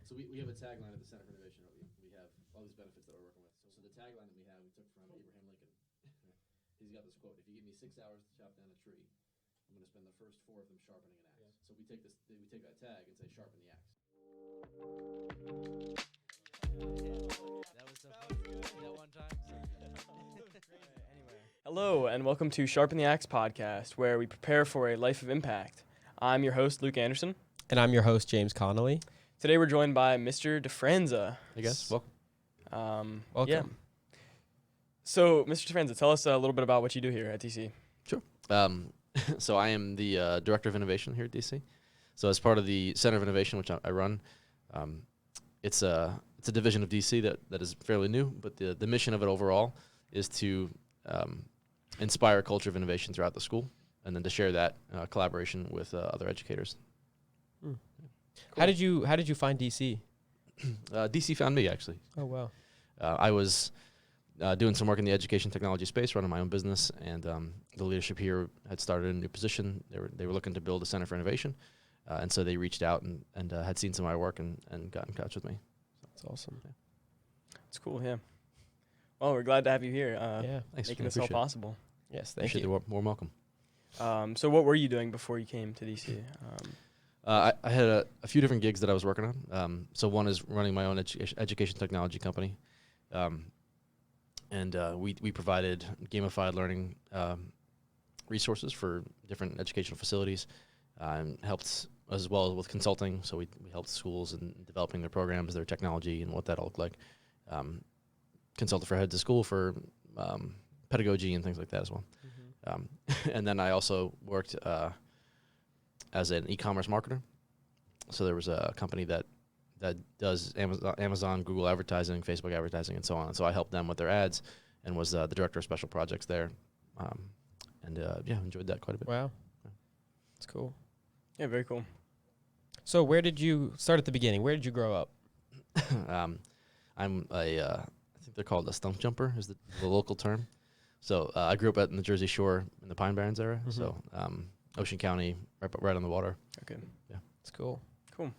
So we have a tagline at the Center for Innovation. We have all these benefits that we're working with. So the tagline that we have, we took from Abraham Lincoln. He's got this quote: "If you give me 6 hours to chop down a tree, I'm going to spend the first 4 of them sharpening an axe." Yeah. So we take that tag and say, "Sharpen the axe." That was so funny. That one time. Anyway. Hello, and welcome to Sharpen the Axe podcast, where we prepare for a life of impact. I'm your host, Luke Anderson. And I'm your host, James Connolly. Today we're joined by Mr. DeFranza. Hey guys, welcome. Welcome. Yeah. So, Mr. DeFranza, tell us a little bit about what you do here at DC. Sure. So I am the Director of Innovation here at DC. So as part of the Center of Innovation, which I run, it's a division of DC that is fairly new, but the mission of it overall is to inspire a culture of innovation throughout the school, and then to share that collaboration with other educators. Cool. How did you find DC? DC found me, actually. Oh wow. I was doing some work in the education technology space, running my own business, and the leadership here had started a new position. They were looking to build a Center for Innovation, and so they reached out and had seen some of my work and got in touch with me. That's awesome. Yeah. It's cool, yeah. Well, we're glad to have you here, Yeah. Thanks. making this all possible. Yes, thank Appreciate you. the warm welcome. So what were you doing before you came to DC? I had a few different gigs that I was working on. So one is running my own education technology company. And we provided gamified learning resources for different educational facilities, and helped as well with consulting. So we helped schools in developing their programs, their technology, and what that'll look like. Consulted for heads of school for pedagogy and things like that as well. Mm-hmm. And then I also worked as an e-commerce marketer. So there was a company that does Amazon, Google advertising, Facebook advertising, and so on. And so I helped them with their ads and was the director of special projects there. Enjoyed that quite a bit. Wow. That's cool. Yeah, very cool. So where did you start at the beginning? Where did you grow up? I'm I think they're called a stump jumper is the local term. So I grew up in the Jersey Shore in the Pine Barrens area. Mhm. So Ocean County, right on the water. Okay. That's cool. Cool.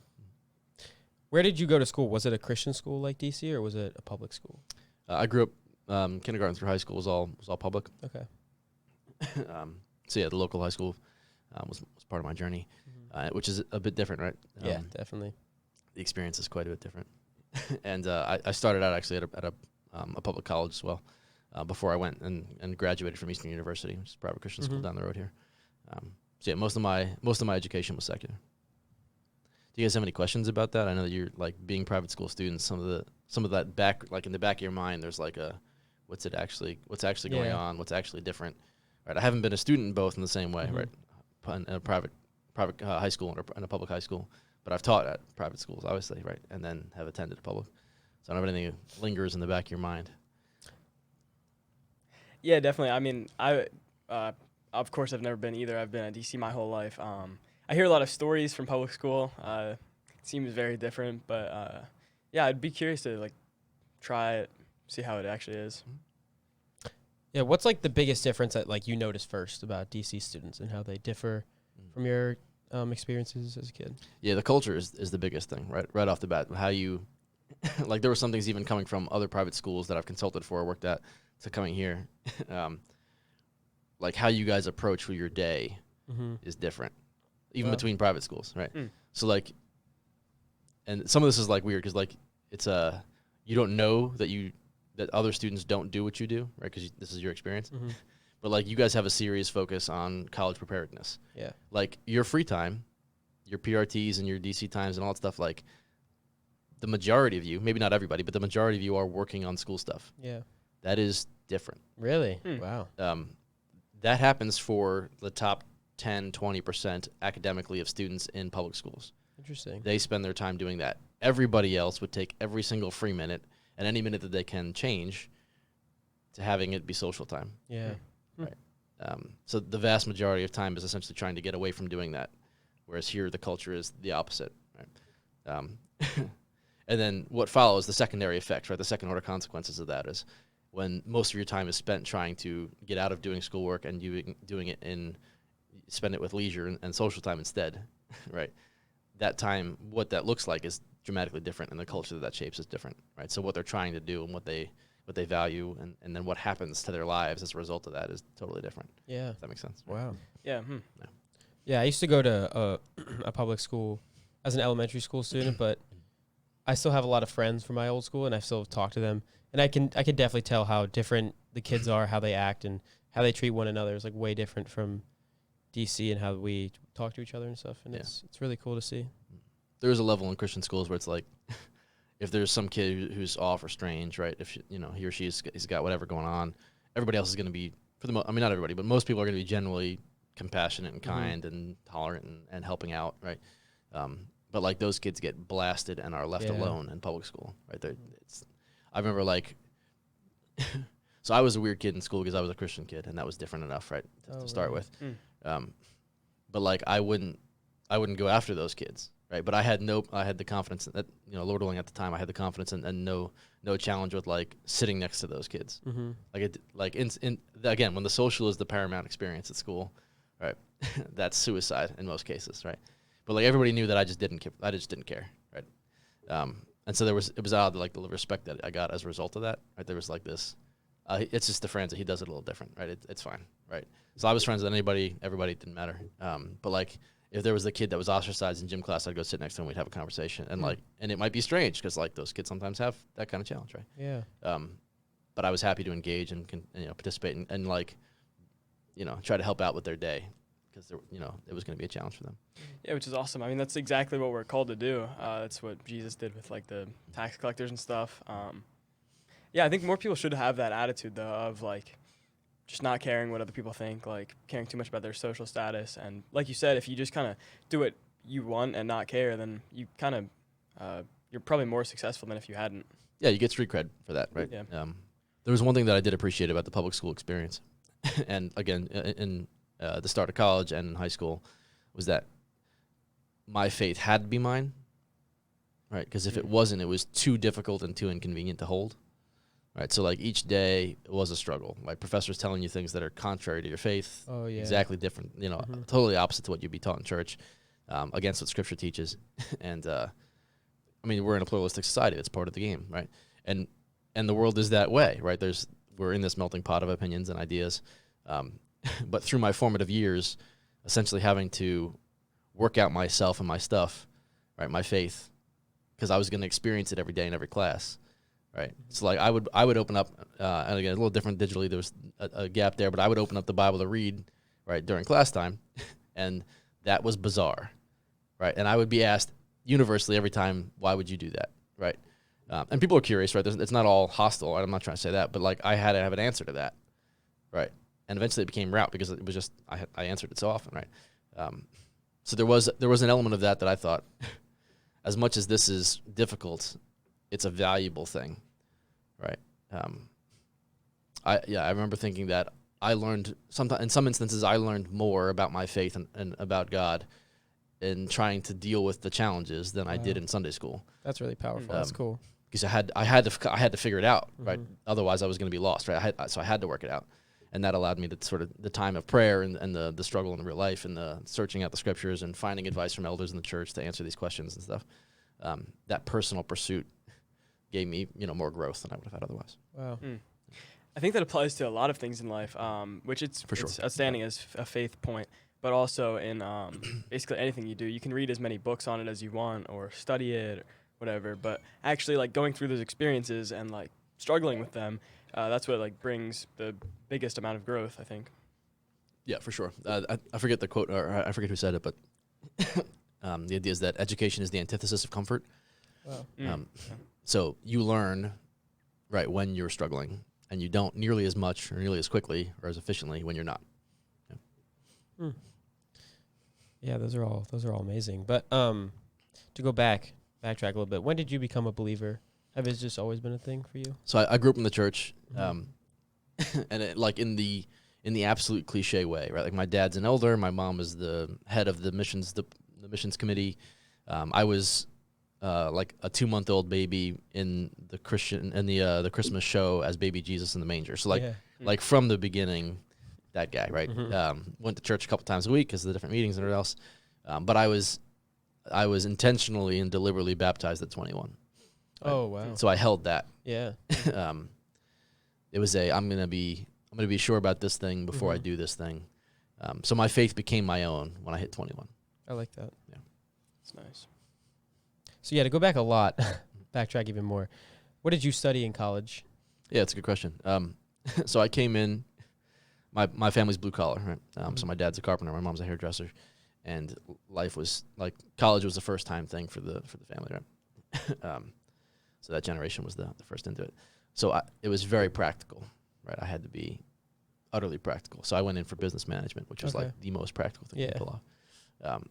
Where did you go to school? Was it a Christian school like DC, or was it a public school? I grew up kindergarten through high school was all public. Okay. So yeah, the local high school was part of my journey, which is a bit different, right? Yeah, definitely. The experience is quite a bit different. And I started out actually at a public college as well before I went and graduated from Eastern University, which is a private Christian school down the road here. So yeah, most of my education was secular. Do you guys have any questions about that? I know that you're like being private school students. Some of that back, like in the back of your mind, there's like what's actually going on? What's actually different? Right. I haven't been a student in both in the same way, right? In a private high school and a public high school, but I've taught at private schools, obviously, right, and then have attended a public. So I don't have anything that lingers in the back of your mind. Yeah, definitely. I mean, of course, I've never been either. I've been at DC my whole life. I hear a lot of stories from public school. It seems very different, but yeah, I'd be curious to like try it, see how it actually is. Yeah, what's like the biggest difference that like you noticed first about DC students and how they differ from your experiences as a kid? Yeah, the culture is the biggest thing, right off the bat. How you, like there were some things even coming from other private schools that I've consulted for or worked at to coming here. Like how you guys approach your day is different, even between private schools, right? So like, and some of this is like weird because like it's you don't know that other students don't do what you do, right? Because this is your experience. But like you guys have a serious focus on college preparedness. Yeah. Like your free time, your PRTs and your DC times and all that stuff, like the majority of you, maybe not everybody, but the majority of you are working on school stuff. Yeah. That is different. Really? Wow. That happens for the top 10, 20% academically of students in public schools. Interesting. They spend their time doing that. Everybody else would take every single free minute and any minute that they can change to having it be social time. Yeah. Right. So the vast majority of time is essentially trying to get away from doing that, whereas here the culture is the opposite. Right? And then what follows, the secondary effects, right? The second order consequences of that is when most of your time is spent trying to get out of doing schoolwork and doing it spend it with leisure and social time instead, right? That time, what that looks like is dramatically different, and the culture that shapes is different, right? So what they're trying to do and what they value, and then what happens to their lives as a result of that is totally different. Yeah. If that makes sense. Wow. Yeah. Yeah, I used to go to a public school as an elementary school student, but I still have a lot of friends from my old school, and I still talk to them. And I can definitely tell how different the kids are, how they act, and how they treat one another is like way different from DC and how we talk to each other and stuff. And it's really cool to see. There's a level in Christian schools where it's like, if there's some kid who's off or strange, right? If he or he's got whatever going on, everybody else is going to be, for the I mean, not everybody, but most people are going to be generally compassionate and kind and tolerant and helping out, right? But like those kids get blasted and are left alone in public school, right? I remember like, so I was a weird kid in school because I was a Christian kid, and that was different enough, right, to start with. But like I wouldn't go after those kids, right? But I had the confidence that, Lord willing at the time, I had the confidence and no challenge with like sitting next to those kids. Again, when the social is the paramount experience at school, right? That's suicide in most cases, right? But like everybody knew that I just didn't care, right? And so it was odd, like the respect that I got as a result of that, right? There was like this, it's just DeFranza, he does it a little different, right? It's fine, right? So I was friends with everybody, it didn't matter. But like if there was a kid that was ostracized in gym class, I'd go sit next to him, we'd have a conversation, and and it might be strange because like those kids sometimes have that kind of challenge, right? Yeah. But I was happy to engage and participate and like, try to help out with their day, because it was going to be a challenge for them. Yeah, which is awesome. I mean, that's exactly what we're called to do. That's what Jesus did with like the tax collectors and stuff. Yeah, I think more people should have that attitude though of like just not caring what other people think, like caring too much about their social status. And like you said, if you just kind of do what you want and not care, then you kind of you're probably more successful than if you hadn't. Yeah, you get street cred for that, right? Yeah. There was one thing that I did appreciate about the public school experience, and again, in the start of college and in high school, was that my faith had to be mine, right? Because if it wasn't, it was too difficult and too inconvenient to hold, right? So like each day was a struggle. Like professors telling you things that are contrary to your faith, exactly different, totally opposite to what you'd be taught in church, against what Scripture teaches. And I mean, we're in a pluralistic society. That's part of the game, right? And the world is that way, right? We're in this melting pot of opinions and ideas. But through my formative years, essentially having to work out myself and my stuff, right, my faith, because I was going to experience it every day in every class, right? So like I would open up, and again, a little different digitally, there was a gap there, but I would open up the Bible to read, right, during class time, and that was bizarre, right? And I would be asked universally every time, why would you do that, right? And people are curious, right? It's not all hostile, right? I'm not trying to say that, but like I had to have an answer to that, right? And eventually it became route because it was just I answered it so often, right? So there was an element of that I thought, as much as this is difficult, it's a valuable thing, right? I remember thinking that I learned in some instances I learned more about my faith and about God in trying to deal with the challenges than I did in Sunday school. That's really powerful. That's cool. Because I had to figure it out, right? Otherwise I was going to be lost, right? So I had to work it out. And that allowed me to sort of the time of prayer and the struggle in real life and the searching out the Scriptures and finding advice from elders in the church to answer these questions and stuff. That personal pursuit gave me, more growth than I would have had otherwise. Wow. I think that applies to a lot of things in life, which it's outstanding as a faith point, but also in basically anything you do. You can read as many books on it as you want or study it or whatever, but actually like going through those experiences and like struggling with them, that's what like brings the biggest amount of growth, I think. Yeah, for sure. I forget the quote, or I forget who said it, but the idea is that education is the antithesis of comfort. Wow. So you learn, right, when you're struggling, and you don't nearly as much or nearly as quickly or as efficiently when you're not. Yeah, those are all amazing. But to go backtrack a little bit, when did you become a believer? Have it just always been a thing for you? So I grew up in the church, and it, like in the absolute cliche way, right? Like my dad's an elder, my mom is the head of the missions committee. I was like a 2-month-old baby in the Christmas show as baby Jesus in the manger. So like from the beginning, that guy, right? Went to church a couple times a week because of the different meetings and everything else. But I was I was intentionally and deliberately baptized at 21. Oh wow. So I held that. Yeah. It was I'm gonna be sure about this thing before I do this thing. So my faith became my own when I hit 21. I like that. Yeah. It's nice. So yeah, to go back a lot, backtrack even more. What did you study in college? Yeah, it's a good question. So I came in. My family's blue collar, right? So my dad's a carpenter, my mom's a hairdresser, and life was like college was the first time thing for the family, right? So that generation was the first into it. So it was very practical, right? I had to be utterly practical. So I went in for business management, which was like the most practical thing to pull off.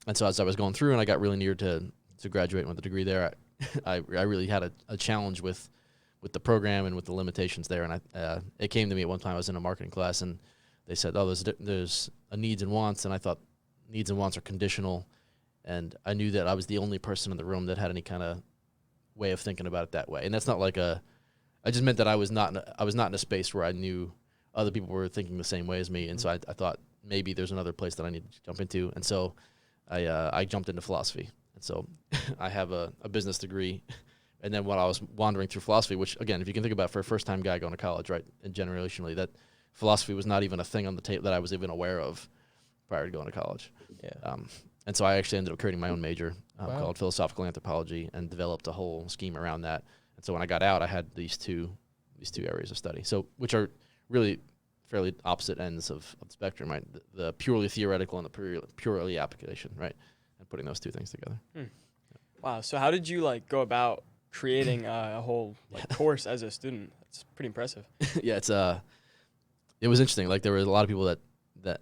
And so as I was going through and I got really near to graduating with a degree there, I really had a challenge with the program and with the limitations there. And it came to me at one time. I was in a marketing class and they said, "Oh, there's a needs and wants," and I thought needs and wants are conditional, and I knew that I was the only person in the room that had any kind of way of thinking about it that way. And that's not like I just meant that I was not in a space where I knew other people were thinking the same way as me, and so I thought maybe there's another place that I need to jump into, and so I jumped into philosophy, and so I have a business degree. And then when I was wandering through philosophy, which, again, if you can think about for a first-time guy going to college, right, and generationally, that philosophy was not even a thing on the table that I was even aware of prior to going to college. Yeah. And so I actually ended up creating my own major Wow. called philosophical anthropology and developed a whole scheme around that. And so when I got out, I had these two areas of study, so which are really fairly opposite ends of the spectrum, right? The purely theoretical and the purely application, right? And putting those two things together. Wow. So how did you like go about creating a whole like course as a student? That's pretty impressive. Yeah, it was interesting. Like there were a lot of people that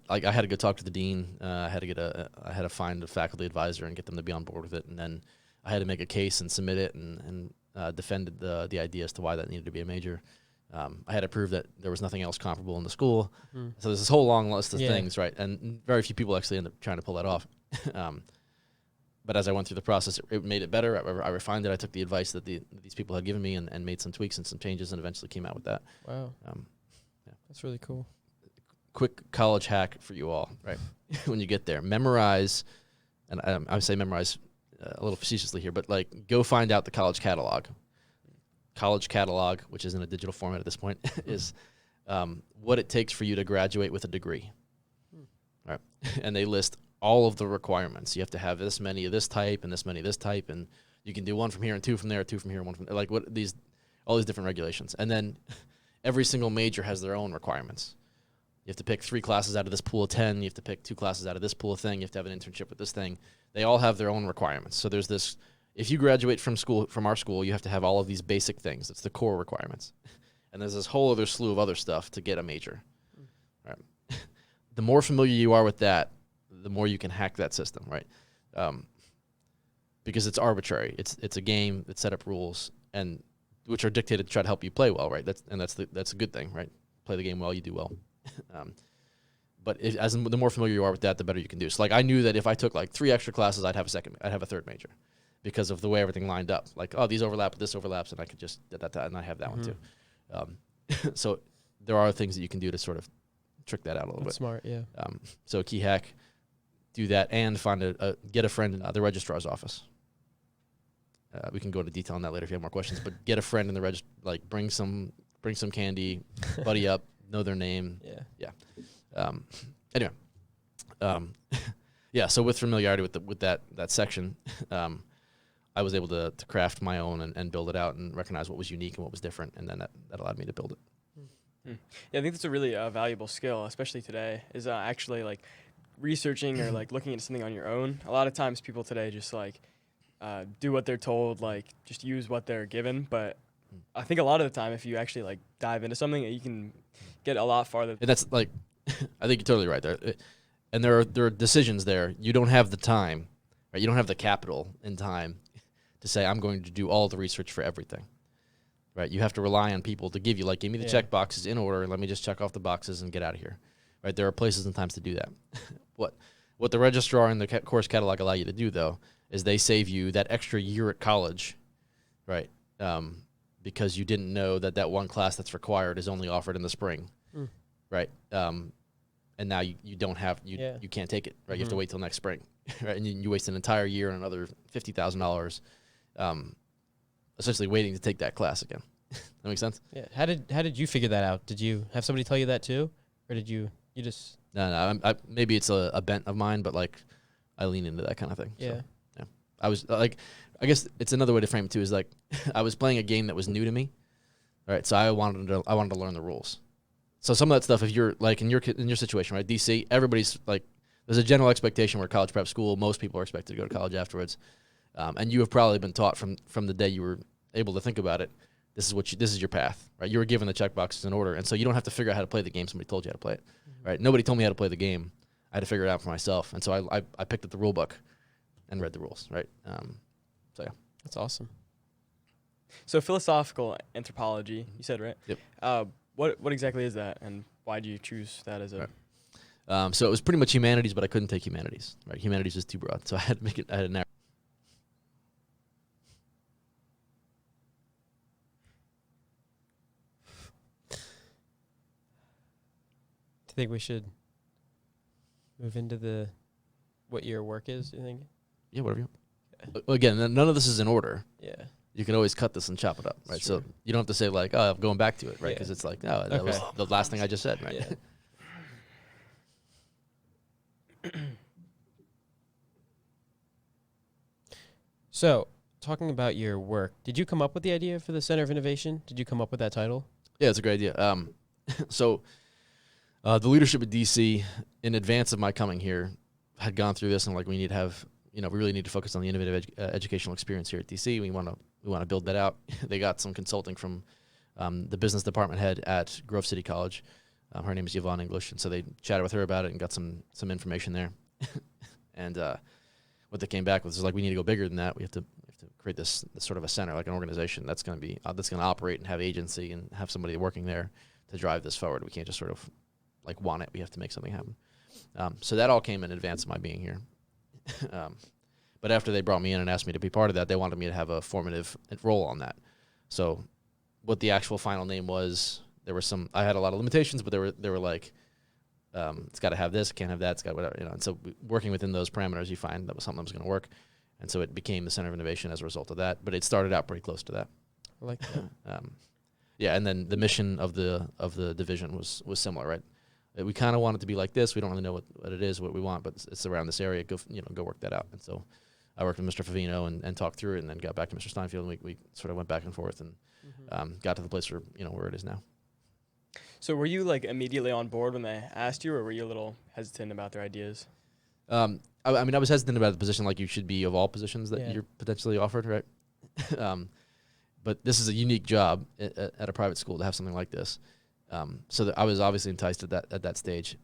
like I had to go talk to the dean. I had to find a faculty advisor and get them to be on board with it, and then I had to make a case and submit it and defended the idea as to why that needed to be a major. I had to prove that there was nothing else comparable in the school. So there's this whole long list of things, right? And very few people actually end up trying to pull that off. But as I went through the process, it made it better. I refined it. I took the advice that these people had given me and made some tweaks and some changes and eventually came out with that. Wow. That's really cool. Quick college hack for you all, right? When you get there, memorize, and I say memorize a little facetiously here, but like go find out the college catalog. College catalog, which is in a digital format at this point, is what it takes for you to graduate with a degree. Right? And they list all of the requirements. You have to have this many of this type and this many of this type, and you can do one from here and two from there, two from here, one from there, like all these different regulations. And then every single major has their own requirements. You have to pick 3 classes out of this pool of 10. You have to pick 2 classes out of this pool of thing. You have to have an internship with this thing. They all have their own requirements. So there's this, if you graduate from our school, you have to have all of these basic things. It's the core requirements. And there's this whole other slew of other stuff to get a major. Right? The more familiar you are with that, the more you can hack that system, right? Because it's arbitrary. It's a game. It's set up rules, and which are dictated to try to help you play well, right? That's a good thing, right? Play the game well, you do well. But the more familiar you are with that, the better you can do. So like I knew that if I took like 3 extra classes, I'd have a third major, because of the way everything lined up. Like, oh, these overlap, this overlaps, and I could just that, and I have that one too. So there are things that you can do to sort of trick that out a little bit. Smart, yeah. So a key hack, do that and get a friend in the registrar's office. We can go into detail on that later if you have more questions. But get a friend in the like bring some candy, buddy up, know their name. Yeah. Anyway, yeah. So with familiarity with that section, I was able to craft my own and build it out and recognize what was unique and what was different, and then that allowed me to build it. Yeah, I think that's a really valuable skill, especially today, is actually like researching or like looking into something on your own. A lot of times people today just like do what they're told, like just use what they're given. But I think a lot of the time, if you actually like dive into something, you can get a lot farther. And that's like, I think you're totally right there. And there are decisions there. You don't have the time, right? You don't have the capital and time to say, I'm going to do all the research for everything. Right, you have to rely on people to give me the check boxes in order, and let me just check off the boxes and get out of here. Right, there are places and times to do that. What the registrar and the course catalog allow you to do, though, is they save you that extra year at college, right? Because you didn't know that one class that's required is only offered in the spring, right? And now you don't have you can't take it, right? You have to wait till next spring. right? And you waste an entire year and another $50,000, essentially waiting to take that class again. That makes sense? Yeah. How did you figure that out? Did you have somebody tell you that too, or did you just? No. Maybe it's a bent of mine, but like I lean into that kind of thing. Yeah. So, yeah. I was like, I guess it's another way to frame it too. Is like I was playing a game that was new to me, right? So I wanted to learn the rules. So some of that stuff, if you're like in your situation, right, DC, everybody's like, there's a general expectation where college prep school, most people are expected to go to college afterwards, and you have probably been taught from the day you were able to think about it. This is your path, right? You were given the checkboxes in order, and so you don't have to figure out how to play the game. Somebody told you how to play it, right? Nobody told me how to play the game. I had to figure it out for myself, and so I picked up the rule book and read the rules, right? So yeah, That's awesome. So philosophical anthropology, you said, right? Yep. What exactly is that, and why do you choose that as a? Right. So it was pretty much humanities, but I couldn't take humanities, right? Humanities is too broad, so I had to make it. I had to narrow. Do you think we should move into what your work is? Do you think? Yeah, whatever you want. Again, none of this is in order. Yeah. You can always cut this and chop it up, right? So you don't have to say like, oh, I'm going back to it, right? Yeah. Because it's like, no, that was the last thing I just said, right? Yeah. So, talking about your work, did you come up with the idea for the Center of Innovation? Did you come up with that title? Yeah, it's a great idea. So the leadership at DC, in advance of my coming here, had gone through this and like we need to have, we really need to focus on the innovative educational experience here at DC. We want to build that out. They got some consulting from the business department head at Grove City College. Her name is Yvonne English, and so they chatted with her about it and got some information there. And what they came back with is like, we need to go bigger than that. We have to create this sort of a center, like an organization that's going to operate and have agency and have somebody working there to drive this forward. We can't just sort of like want it. We have to make something happen. So that all came in advance of my being here. But after they brought me in and asked me to be part of that, they wanted me to have a formative role on that. So what the actual final name was, I had a lot of limitations, but they were like, it's got to have this, can't have that, it's got whatever, And so working within those parameters, you find that was something that was going to work. And so it became the Center of Innovation as a result of that. But it started out pretty close to that. I like that. Yeah, and then the mission of the division was similar, right? We kind of want it to be like this. We don't really know what it is, what we want, but it's around this area. Go work that out. And so I worked with Mr. Favino and talked through it, and then got back to Mr. Steinfield, and we sort of went back and forth and got to the place where where it is now. So were you like immediately on board when they asked you, or were you a little hesitant about their ideas? I was hesitant about the position, like you should be of all positions that you're potentially offered, right? But this is a unique job at a private school to have something like this. So I was obviously enticed at that stage,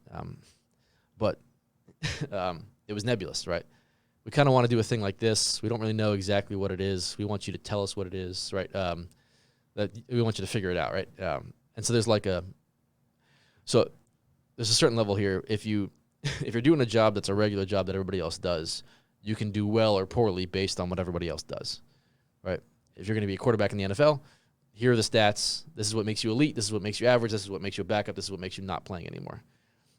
but it was nebulous, right? We kind of want to do a thing like this. We don't really know exactly what it is. We want you to tell us what it is, right? That we want you to figure it out, right? And so there's a certain level here. If you're doing a job that's a regular job that everybody else does, you can do well or poorly based on what everybody else does, right? If you're going to be a quarterback in the NFL, here are the stats. This is what makes you elite. This is what makes you average. This is what makes you a backup. This is what makes you not playing anymore,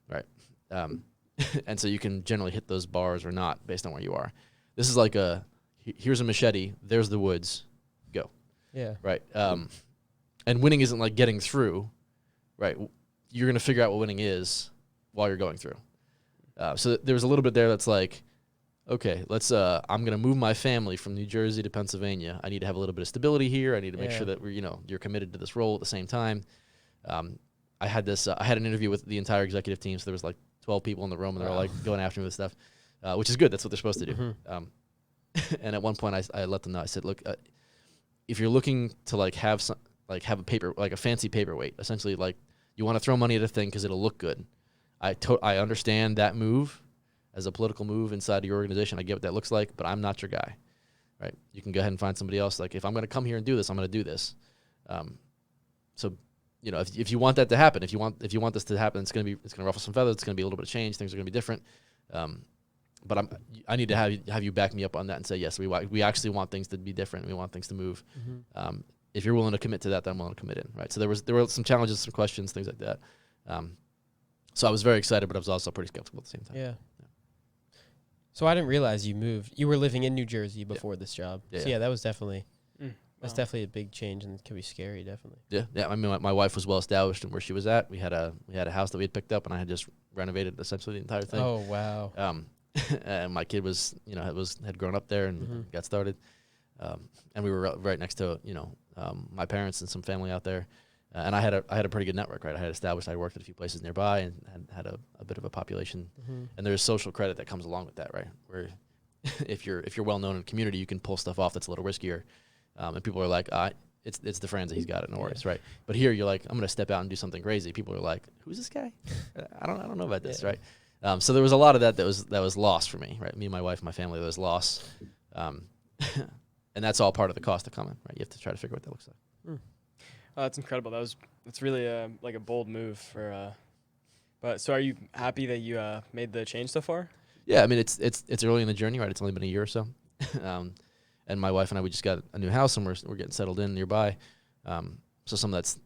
right? And so you can generally hit those bars or not based on where you are. This is like here's a machete. There's the woods. Go. Yeah. Right. And winning isn't like getting through, right? You're going to figure out what winning is while you're going through. So there was a little bit there that's like, okay, I'm going to move my family from New Jersey to Pennsylvania. I need to have a little bit of stability here. I need to make sure that you're committed to this role at the same time. I had an interview with the entire executive team. So there was like 12 people in the room, and they're all like going after me with stuff, which is good. That's what they're supposed to do. Mm-hmm. And at one point I let them know, I said, look, if you're looking to have a paper, like a fancy paperweight, essentially like you want to throw money at a thing because it'll look good. I understand that move as a political move inside your organization. I get what that looks like, but I'm not your guy, right? You can go ahead and find somebody else. Like, if I'm going to come here and do this, I'm going to do this. So, if you want that to happen, if you want this to happen, it's going to ruffle some feathers. It's going to be a little bit of change. Things are going to be different. But I need to have you back me up on that and say, yes, we actually want things to be different. We want things to move. Mm-hmm. If you're willing to commit to that, then I'm willing to commit in, right? So there were some challenges, some questions, things like that. So I was very excited, but I was also pretty skeptical at the same time. Yeah. So I didn't realize you moved. You were living in New Jersey before this job. Yeah, So yeah. yeah, that was definitely Wow. definitely a big change and can be scary, definitely. Yeah. I mean, my wife was well established in where she was at. We had a house that we had picked up, and I had just renovated essentially the entire thing. Oh wow. And my kid was, had grown up there and Mhm. got started. And we were right next to, my parents and some family out there. And I had a pretty good network, right? I had established, I worked at a few places nearby and had a bit of a population. Mhm. And there's social credit that comes along with that, right? Where if you're well known in the community, you can pull stuff off that's a little riskier. And people are like, it's DeFranza, he's got it, no worries, right? But here you're like, I'm gonna step out and do something crazy. People are like, who's this guy? I don't know about this, Yeah. right? So there was a lot of that was lost for me, right? Me and my wife and my family, that was lost. And that's all part of the cost of coming, right? You have to try to figure out what that looks like. That's incredible. That's really like a bold move for. But so, are you happy that you made the change so far? Yeah, I mean it's early in the journey, right? It's only been a year or so, and my wife and I, we just got a new house and we're getting settled in nearby. So some of that's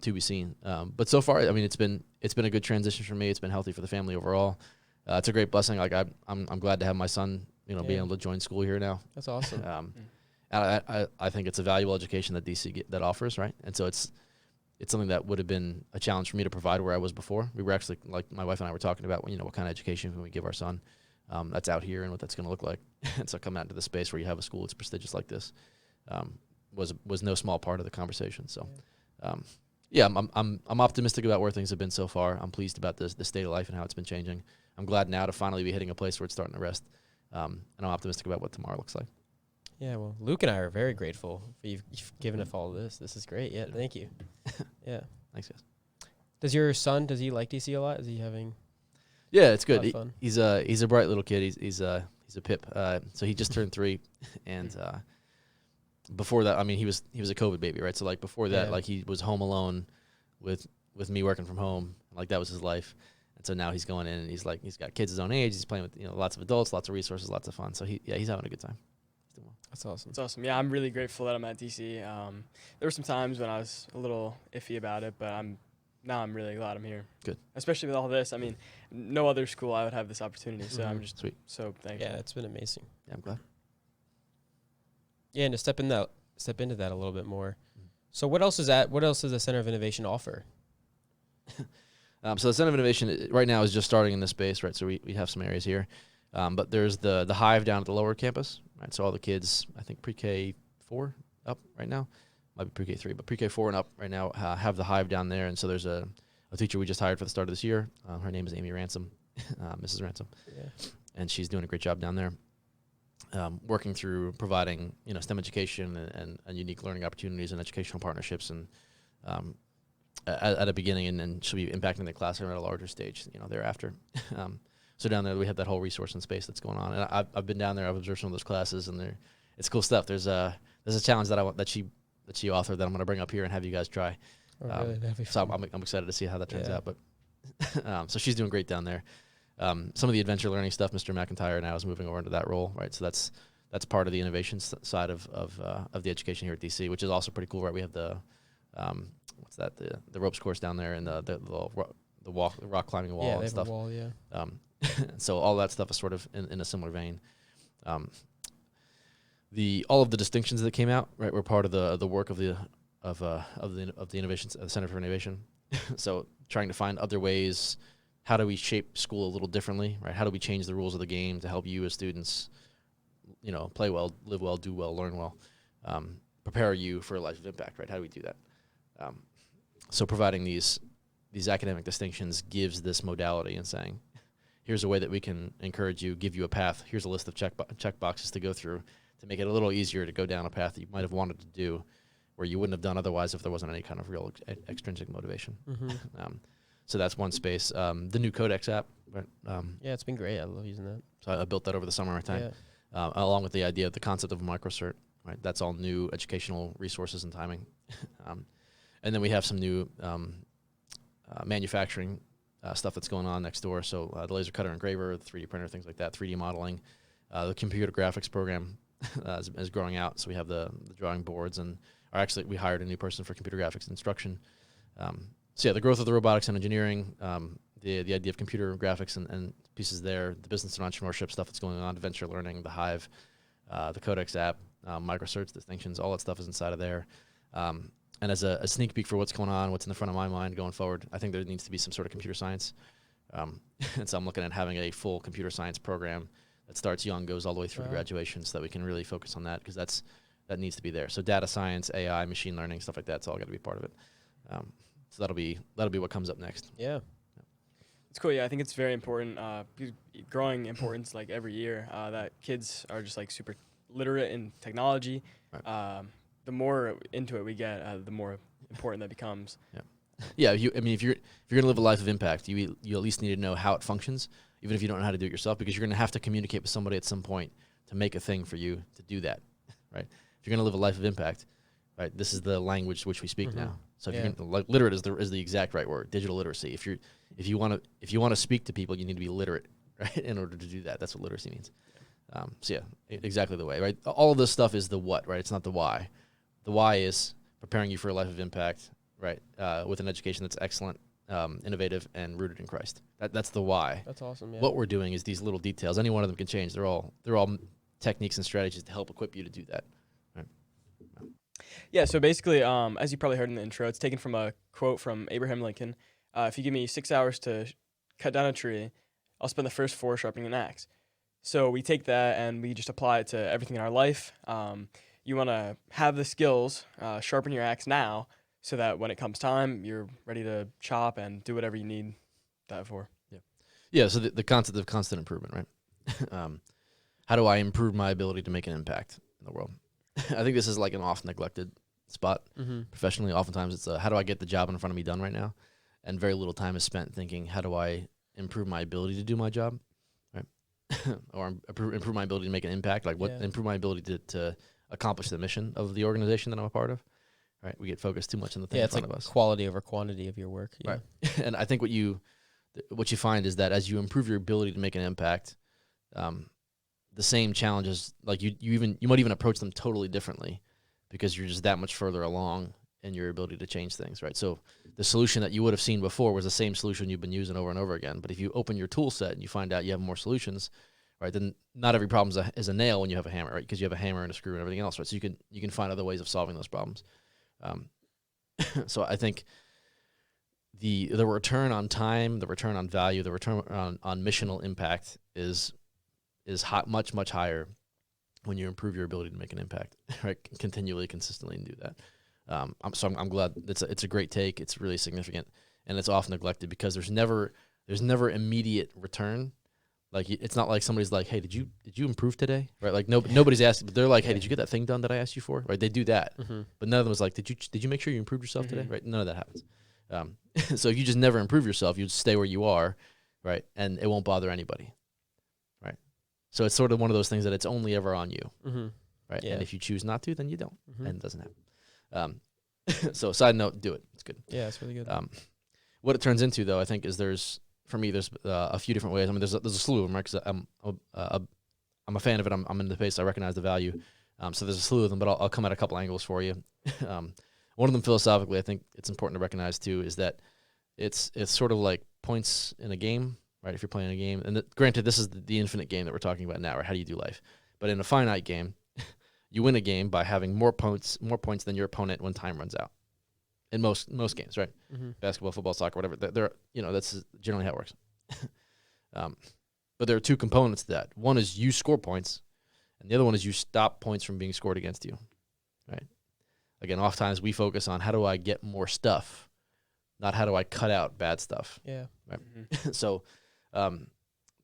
to be seen. But so far, I mean it's been a good transition for me. It's been healthy for the family overall. It's a great blessing. Like I'm glad to have my son being Yeah. able to join school here now. That's awesome. And I think it's a valuable education that DC that offers, right? And so it's something that would have been a challenge for me to provide where I was before. We were actually, like my wife and I were talking about, what kind of education can we give our son that's out here and what that's going to look like. And so coming out into the space where you have a school that's prestigious like this was no small part of the conversation. So, yeah, I'm optimistic about where things have been so far. I'm pleased about the state of life and how it's been changing. I'm glad now to finally be hitting a place where it's starting to rest. And I'm optimistic about what tomorrow looks like. Yeah, well, Luke and I are very grateful for you've given us all this. This is great. Yeah, thank you. Yeah. Thanks, guys. Does your son, does he like DC a lot? Is he having Yeah, it's a good. lot of fun? He's a bright little kid. He's a pip. So he just turned 3, and before that, I mean, he was a COVID baby, right? So like before that, Yeah. like he was home alone with me working from home. Like that was his life. And so now he's going in and he's got kids his own age. He's playing with lots of adults, lots of resources, lots of fun. So he's having a good time. He's doing well. That's awesome. It's awesome. Yeah, I'm really grateful that I'm at DC. There were some times when I was a little iffy about it, but I'm really glad I'm here. Good. Especially with all this. I mean, no other school I would have this opportunity, so I'm Mhm. just Sweet. so thankful. Yeah, it's been amazing. Yeah, I'm glad. Yeah, and to step into that a little bit more. So what else is the Center of Innovation offer? So the Center of Innovation right now is just starting in this space, right? So we have some areas here, but there's the Hive down at the lower campus, right? So all the kids, I think pre-K 4 up right now, might be pre-K 3, but pre-K 4 and up right now have the Hive down there. And so there's a teacher we just hired for the start of this year. Her name is Amy Ransom, Mrs. Ransom, Yeah. and she's doing a great job down there, working through providing STEM education and unique learning opportunities and educational partnerships and at a beginning, and then she'll be impacting the classroom at a larger stage, thereafter. So down there we have that whole resource and space that's going on, and I've been down there. I've observed some of those classes, and it's cool stuff. There's a challenge that she authored that I'm going to bring up here and have you guys try. Oh, really? That'd be So fun. I'm excited to see how that turns Yeah. out. But so she's doing great down there. Some of the adventure learning stuff, Mr. McIntyre now is moving over into that role, right? So that's part of the innovation side of the education here at DC, which is also pretty cool, right? We have the the ropes course down there and the rock climbing wall Yeah, and they have stuff. a wall, yeah. So all that stuff is sort of in a similar vein. All of the distinctions that came out, right, were part of the work of the innovations, the Center for Innovation. So trying to find other ways. How do we shape school a little differently, right? How do we change the rules of the game to help you as students, play well, live well, do well, learn well, prepare you for a life of impact, right? How do we do that? So providing these academic distinctions gives this modality and saying, here's a way that we can encourage you, give you a path. Here's a list of check boxes to go through to make it a little easier to go down a path that you might have wanted to do where you wouldn't have done otherwise if there wasn't any kind of real extrinsic motivation. Mm-hmm. So that's one space. The new Codex app, right? Yeah, it's been great. I love using that. So I built that over the summertime, Yeah. along with the idea of the concept of a microcert, right? That's all new educational resources and timing. And then we have some new manufacturing stuff that's going on next door. So the laser cutter engraver, the 3D printer, things like that, 3D modeling. The computer graphics program is growing out. So we have the drawing boards we hired a new person for computer graphics instruction. So yeah, the growth of the robotics and engineering, the idea of computer graphics and pieces there, the business and entrepreneurship stuff that's going on, venture learning, the Hive, the Codex app, microsearch distinctions, all that stuff is inside of there. And as a sneak peek for what's going on, what's in the front of my mind going forward, I think there needs to be some sort of computer science. And so I'm looking at having a full computer science program that starts young, goes all the way through to graduation, so that we can really focus on that, because that needs to be there. So data science, AI, machine learning, stuff like that's all got to be part of it. So that'll be what comes up next. Yeah. It's cool. Yeah, I think it's very important. Growing importance like every year. That kids are just like super literate in technology. Right. The more into it we get, the more important that becomes. Yeah. If you're gonna live a life of impact, you at least need to know how it functions, even if you don't know how to do it yourself, because you're gonna have to communicate with somebody at some point to make a thing for you to do that, right? If you're gonna live a life of impact, right, this is the language which we speak now. So if you're gonna, like, literate is the exact right word, digital literacy. If you want to speak to people, you need to be literate, right, in order to do that. That's what literacy means. Exactly the way, right? All of this stuff is the what, right? It's not the why. The why is preparing you for a life of impact, right? With an education that's excellent, innovative, and rooted in Christ. That's the why. That's awesome. Yeah. What we're doing is these little details. Any one of them can change. They're all techniques and strategies to help equip you to do that. Right? Yeah, so basically, as you probably heard in the intro, it's taken from a quote from Abraham Lincoln. If you give me 6 hours to cut down a tree, I'll spend the first 4 sharpening an axe. So we take that and we just apply it to everything in our life. You want to have the skills, sharpen your axe now, so that when it comes time, you're ready to chop and do whatever you need that for. Yeah, so the concept of constant improvement, right? How do I improve my ability to make an impact in the world? I think this is like an oft neglected spot professionally. Oftentimes it's how do I get the job in front of me done right now? And very little time is spent thinking, how do I improve my ability to do my job, right? Or improve my ability to make an impact, like improve my ability to accomplish the mission of the organization that I'm a part of, right? We get focused too much on the thing in front of us. Quality over quantity of your work. Yeah. Right. And I think what you find is that as you improve your ability to make an impact, the same challenges, like you might even approach them totally differently, because you're just that much further along in your ability to change things, right? So the solution that you would have seen before was the same solution you've been using over and over again. But if you open your tool set and you find out you have more solutions, right, then not every problem is a nail when you have a hammer, right? Because you have a hammer and a screw and everything else, right? So you can find other ways of solving those problems. So I think the return on time, the return on value, the return on missional impact is much higher when you improve your ability to make an impact, right? Continually, consistently, and do that. I'm glad it's a great take. It's really significant, and it's often neglected because there's never immediate return. Like, it's not like somebody's like, hey, did you improve today? Right? Like nobody's asked, but they're like, hey, did you get that thing done that I asked you for? Right? They do that, but none of them is like, did you make sure you improved yourself today? Right? None of that happens. So if you just never improve yourself, you just stay where you are, right? And it won't bother anybody, right? So it's sort of one of those things that it's only ever on you, right? Yeah. And if you choose not to, then you don't, and it doesn't happen. So side note, do it. It's good. Yeah, it's really good. What it turns into, though, I think, is there's a few different ways. I mean, there's a slew of them, right? Because I'm a fan of it. I'm in the space. I recognize the value. So there's a slew of them, but I'll come at a couple angles for you. One of them, philosophically, I think it's important to recognize too, is that it's sort of like points in a game, right? If you're playing a game, and granted, this is the infinite game that we're talking about now, right? How do you do life? But in a finite game, you win a game by having more points than your opponent when time runs out. In most games, right? Basketball, football, soccer, whatever. That's generally how it works. But there are two components to that. One is you score points, and the other one is you stop points from being scored against you, right? Again, oftentimes we focus on how do I get more stuff, not how do I cut out bad stuff. Yeah. Right. So,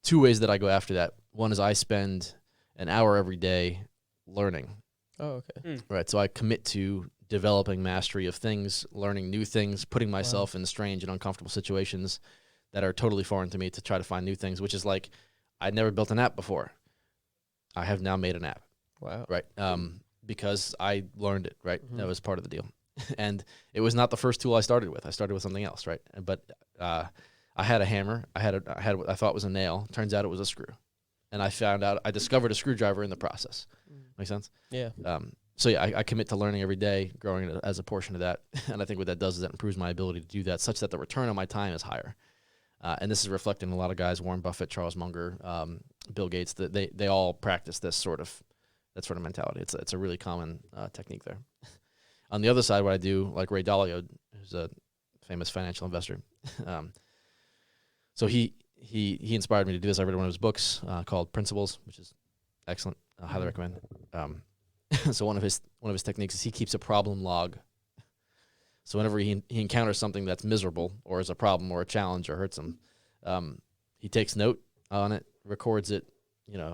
two ways that I go after that. One is I spend an hour every day learning. Oh, okay. Right. So I commit to developing mastery of things, learning new things, putting myself in strange and uncomfortable situations that are totally foreign to me to try to find new things, which is like, I'd never built an app before. I have now made an app. Wow. Right. Because I learned it, right? That was part of the deal. And it was not the first tool I started with. I started with something else, right? But I had a hammer. I had what I thought was a nail. Turns out it was a screw. And I discovered a screwdriver in the process. Make sense? Yeah. So yeah, I commit to learning every day, growing as a portion of that. And I think what that does is that improves my ability to do that such that the return on my time is higher. And this is reflected in a lot of guys, Warren Buffett, Charles Munger, Bill Gates, that they all practice that sort of mentality. It's a really common technique there. On the other side, what I do, like Ray Dalio, who's a famous financial investor, so he inspired me to do this. I read one of his books called Principles, which is excellent. I highly recommend. So one of his techniques is he keeps a problem log. So whenever he encounters something that's miserable or is a problem or a challenge or hurts him, he takes note on it, records it,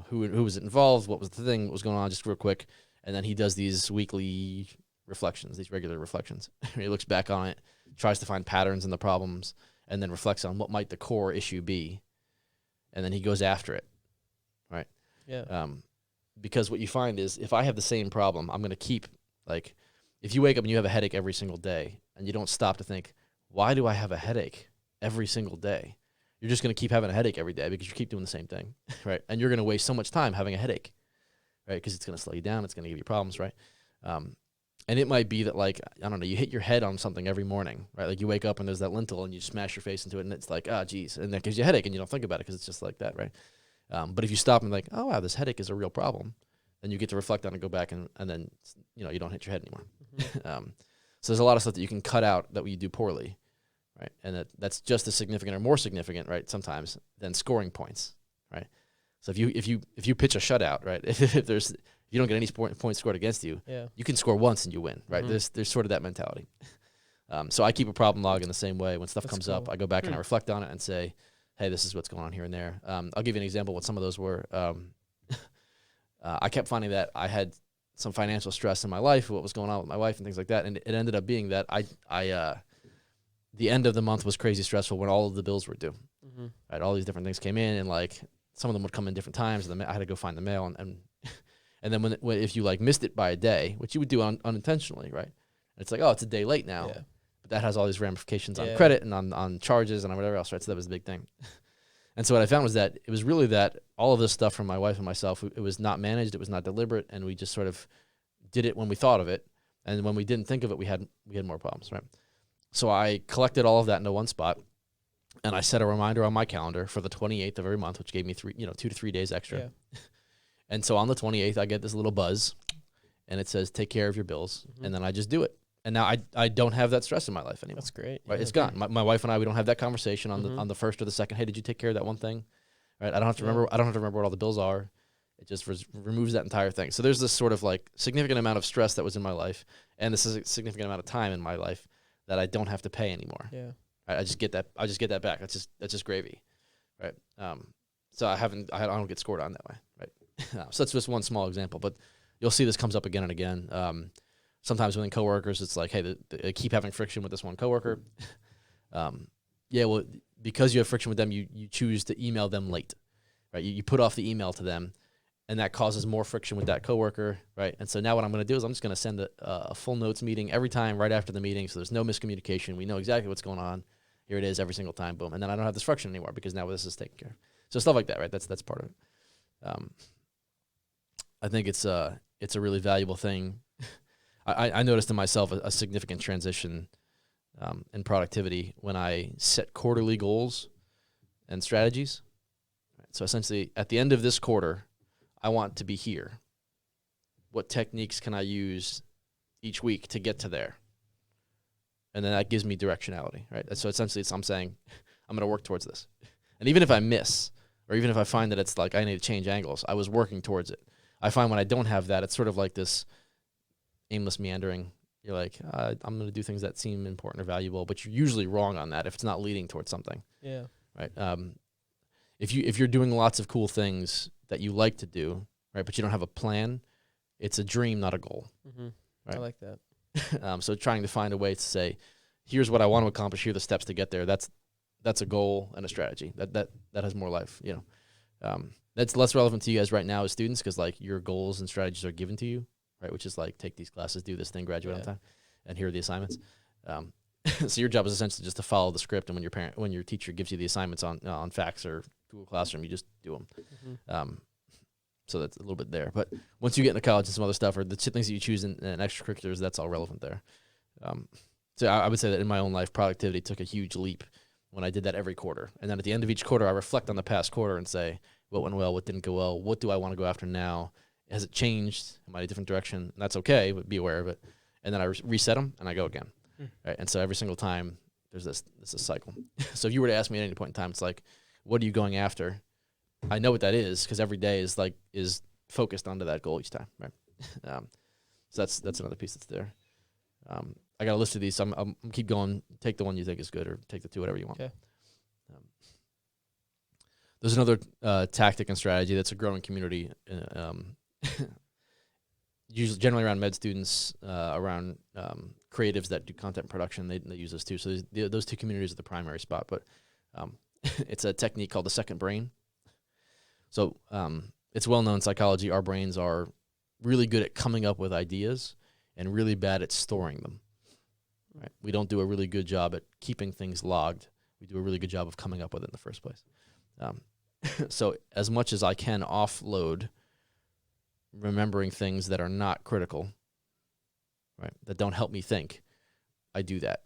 who was involved, what was the thing, what was going on, just real quick, and then he does these weekly reflections, these regular reflections. He looks back on it, tries to find patterns in the problems, and then reflects on what might the core issue be, and then he goes after it, right? Yeah. Because what you find is if I have the same problem, I'm going to keep, like, if you wake up and you have a headache every single day and you don't stop to think, why do I have a headache every single day? You're just going to keep having a headache every day because you keep doing the same thing, right? And you're going to waste so much time having a headache, right? Because it's going to slow you down. It's going to give you problems, right? And it might be that, like, I don't know, you hit your head on something every morning, right? Like you wake up and there's that lintel and you smash your face into it and it's like, geez. And that gives you a headache and you don't think about it because it's just like that, right? But if you stop and like, oh, wow, this headache is a real problem, then you get to reflect on it and go back and then, you don't hit your head anymore. Mm-hmm. So there's a lot of stuff that you can cut out that you do poorly, right? And that's just as significant or more significant, right, sometimes, than scoring points, right? So if you pitch a shutout, right, if you don't get any points scored against you, you can score once and you win, right? Mm-hmm. There's sort of that mentality. So I keep a problem log in the same way. When stuff comes up, I go back and I reflect on it and say, hey, this is what's going on here and there. I'll give you an example of what some of those were. I kept finding that I had some financial stress in my life, what was going on with my wife and things like that. And it ended up being that the end of the month was crazy stressful when all of the bills were due. Mm-hmm. Right? All these different things came in and like some of them would come in different times and I had to go find the mail and then when if you like missed it by a day, which you would do unintentionally, right? And it's like, oh, it's a day late now. Yeah. But that has all these ramifications on credit and on charges and on whatever else, right? So that was the big thing. And so what I found was that it was really that all of this stuff from my wife and myself, it was not managed, it was not deliberate, and we just sort of did it when we thought of it. And when we didn't think of it, we had more problems, right? So I collected all of that into one spot, and I set a reminder on my calendar for the 28th of every month, which gave me 2 to 3 days extra. Yeah. And so on the 28th, I get this little buzz, and it says, take care of your bills, and then I just do it. And now I don't have that stress in my life anymore. That's great. Right? It's gone. My wife and I, we don't have that conversation on the first or the second. Hey, did you take care of that one thing? Right? I don't have to remember. I don't have to remember what all the bills are. It just removes that entire thing. So there's this sort of like significant amount of stress that was in my life, and this is a significant amount of time in my life that I don't have to pay anymore. Yeah. Right? I just get that back. That's just gravy. Right. So I don't get scored on that way. Right. So that's just one small example, but you'll see this comes up again and again. Sometimes within coworkers, it's like, hey, they keep having friction with this one coworker. Well, because you have friction with them, you choose to email them late, right? You put off the email to them, and that causes more friction with that coworker, right? And so now what I'm going to do is I'm just going to send a full notes meeting every time right after the meeting, so there's no miscommunication. We know exactly what's going on. Here it is every single time, boom. And then I don't have this friction anymore because now this is taken care of. So stuff like that, right? That's part of it. I think it's a really valuable thing. I noticed in myself a significant transition in productivity when I set quarterly goals and strategies. So essentially, at the end of this quarter, I want to be here. What techniques can I use each week to get to there? And then that gives me directionality, right? So essentially, I'm saying, I'm going to work towards this. And even if I miss, or even if I find that it's like I need to change angles, I was working towards it. I find when I don't have that, it's sort of like this aimless meandering. You're like, I'm going to do things that seem important or valuable, but you're usually wrong on that if it's not leading towards something. Yeah. Right. If you're doing lots of cool things that you like to do, right, but you don't have a plan, it's a dream, not a goal. Mm-hmm. Right? I like that. So trying to find a way to say, here's what I want to accomplish. Here are the steps to get there. That's a goal and a strategy. That has more life. That's less relevant to you guys right now as students because like your goals and strategies are given to you. Right, which is like take these classes, do this thing, graduate on time, and here are the assignments. So your job is essentially just to follow the script, and when your teacher gives you the assignments on Fax or Google Classroom, you just do them. Mm-hmm. So that's a little bit there. But once you get into college and some other stuff, or the things that you choose in extracurriculars, that's all relevant there. So I would say that in my own life, productivity took a huge leap when I did that every quarter. And then at the end of each quarter, I reflect on the past quarter and say, what went well, what didn't go well, what do I want to go after now? Has it changed? Am I in a different direction? And that's okay, but be aware of it. And then I reset them and I go again. Right? And so every single time there's this cycle. So if you were to ask me at any point in time, it's like, what are you going after? I know what that is because every day is focused onto that goal each time. Right? So that's another piece that's there. I got a list of these, so I'm keep going. Take the one you think is good, or take the two, whatever you want. Okay. There's another tactic and strategy that's a growing community, usually generally around med students, around creatives that do content production. They use this too. So those two communities are the primary spot, but it's a technique called the second brain. So it's well known in psychology. Our brains are really good at coming up with ideas and really bad at storing them. Right? We don't do a really good job at keeping things logged. We do a really good job of coming up with it in the first place. So as much as I can offload remembering things that are not critical, right, that don't help me think, I do that.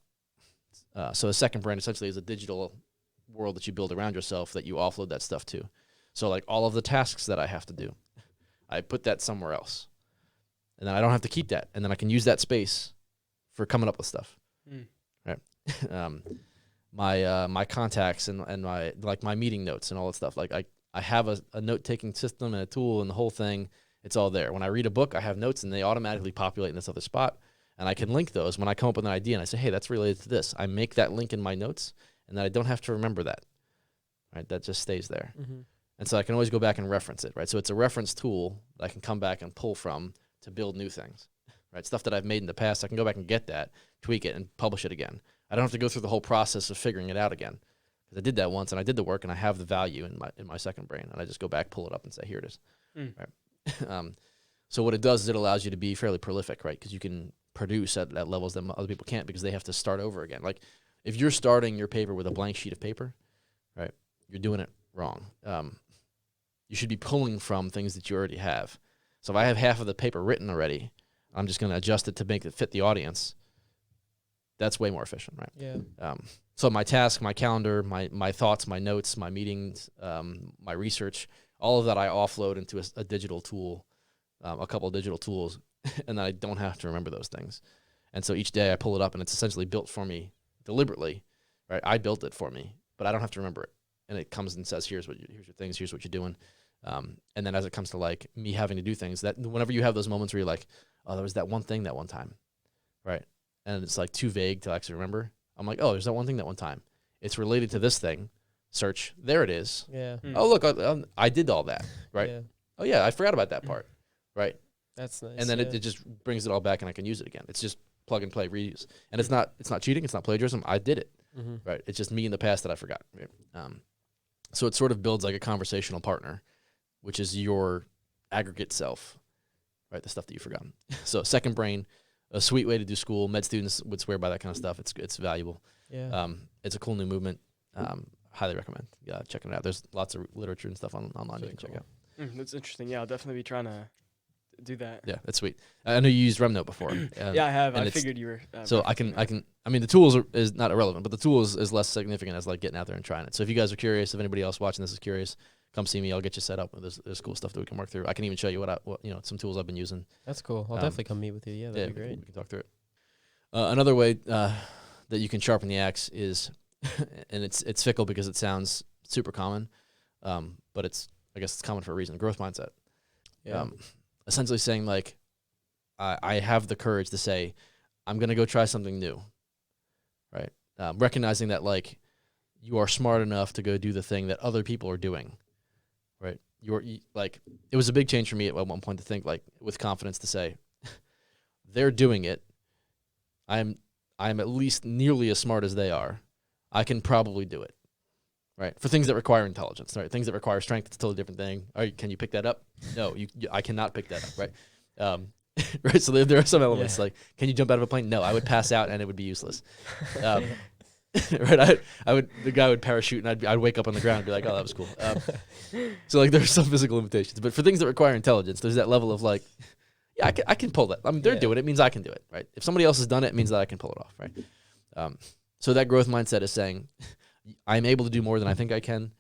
So a second brain essentially is a digital world that you build around yourself that you offload that stuff to. So like all of the tasks that I have to do, I put that somewhere else. And then I don't have to keep that. And then I can use that space for coming up with stuff. Right? My contacts and my meeting notes and all that stuff. Like I have a note-taking system and a tool and the whole thing. It's all there. When I read a book, I have notes and they automatically populate in this other spot. And I can link those when I come up with an idea and I say, hey, that's related to this. I make that link in my notes and then I don't have to remember that. Right? That just stays there. And so I can always go back and reference it. Right? So it's a reference tool that I can come back and pull from to build new things. Right? Stuff that I've made in the past, I can go back and get that, tweak it, and publish it again. I don't have to go through the whole process of figuring it out again. Because I did that once, and I did the work, and I have the value in my second brain. And I just go back, pull it up, and say, here it is. Right? So what it does is it allows you to be fairly prolific, right? Because you can produce at levels that other people can't because they have to start over again. Like, if you're starting your paper with a blank sheet of paper, right, you're doing it wrong. You should be pulling from things that you already have. So if I have half of the paper written already, I'm just going to adjust it to make it fit the audience. That's way more efficient, right? Yeah. So my task, my calendar, my thoughts, my notes, my meetings, my research, all of that I offload into a digital tool, a couple of digital tools, and then I don't have to remember those things. And so each day I pull it up, and it's essentially built for me deliberately, right? I built it for me, but I don't have to remember it. And it comes and says, here's your things, here's what you're doing. And then as it comes to like me having to do things, that whenever you have those moments where you're like, oh, there was that one thing that one time, right? And it's like too vague to actually remember. I'm like, oh, there's that one thing that one time. It's related to this thing. Search. There it is. Yeah. Oh, look, I did all that, right? Yeah. Oh, yeah, I forgot about that part, right? That's nice. And then it just brings it all back and I can use it again. It's just plug and play, reuse. And it's not cheating. It's not plagiarism. I did it, right? It's just me in the past that I forgot. Right? So it sort of builds like a conversational partner, which is your aggregate self, right? The stuff that you've forgotten. So second brain, a sweet way to do school. Med students would swear by that kind of stuff. It's valuable. Yeah. It's a cool new movement. Highly recommend checking it out. There's lots of literature and stuff online you can check out. That's interesting. Yeah, I'll definitely be trying to do that. Yeah, that's sweet. I know you used Remnote before. Yeah, I have. and I it's- figured you were. So I can. I mean, the tools is not irrelevant, but the tool is less significant as like getting out there and trying it. So if you guys are curious, if anybody else watching this is curious, come see me. I'll get you set up. There's cool stuff that we can work through. I can even show you what some tools I've been using. That's cool. I'll definitely come meet with you. Yeah, that'd be great. We can talk through it. Another way that you can sharpen the axe is, and it's fickle because it sounds super common, but I guess it's common for a reason. Growth mindset. Yeah. Essentially saying like, I have the courage to say, I'm gonna go try something new. Right. Recognizing that like, you are smart enough to go do the thing that other people are doing. Right. It was a big change for me at one point to think like with confidence to say, they're doing it. I'm at least nearly as smart as they are. I can probably do it. Right. For things that require intelligence, right? Things that require strength, it's a totally different thing. All right, can you pick that up? No, I cannot pick that up. Right. Right. So there are some elements like, can you jump out of a plane? No, I would pass out and it would be useless. Right. The guy would parachute and I'd wake up on the ground and be like, oh, that was cool. So like there's some physical limitations, but for things that require intelligence, there's that level of like, yeah, I can pull that. I mean, they're doing it. It means I can do it. Right. If somebody else has done it, it means that I can pull it off. Right. So that growth mindset is saying, I'm able to do more than I think I can.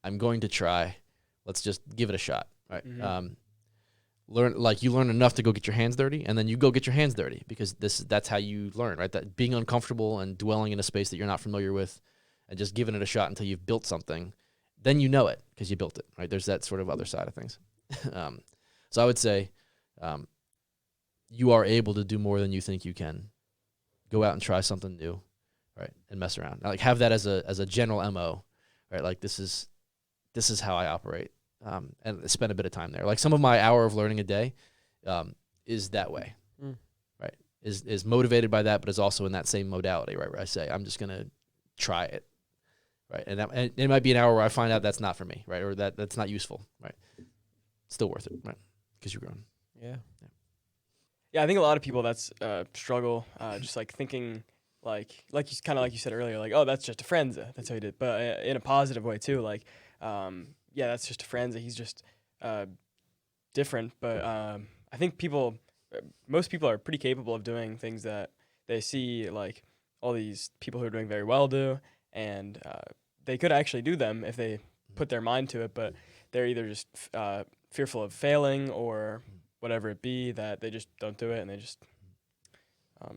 I'm going to try. Let's just give it a shot, right? You learn enough to go get your hands dirty, and then you go get your hands dirty because that's how you learn, right? That being uncomfortable and dwelling in a space that you're not familiar with, and just giving it a shot until you've built something, then you know it because you built it, right? There's that sort of other side of things. So I would say, you are able to do more than you think you can. Go out and try something new, right? And mess around. Like have that as a general MO, right? Like this is how I operate. And spend a bit of time there. Like some of my hour of learning a day is that way, right? Is motivated by that, but is also in that same modality, right? Where I say, I'm just going to try it, right? And it might be an hour where I find out that's not for me, right? Or that's not useful, right? Still worth it, right? Because you're growing. Yeah. Yeah, I think a lot of people that's struggle just like thinking like you kind of like you said earlier, like, oh, that's just DeFranza. That's how he did, but in a positive way too. Like, yeah, that's just DeFranza. He's just different. But I think most people are pretty capable of doing things that they see like all these people who are doing very well do, and they could actually do them if they put their mind to it. But they're either just fearful of failing or whatever it be that they just don't do it and they just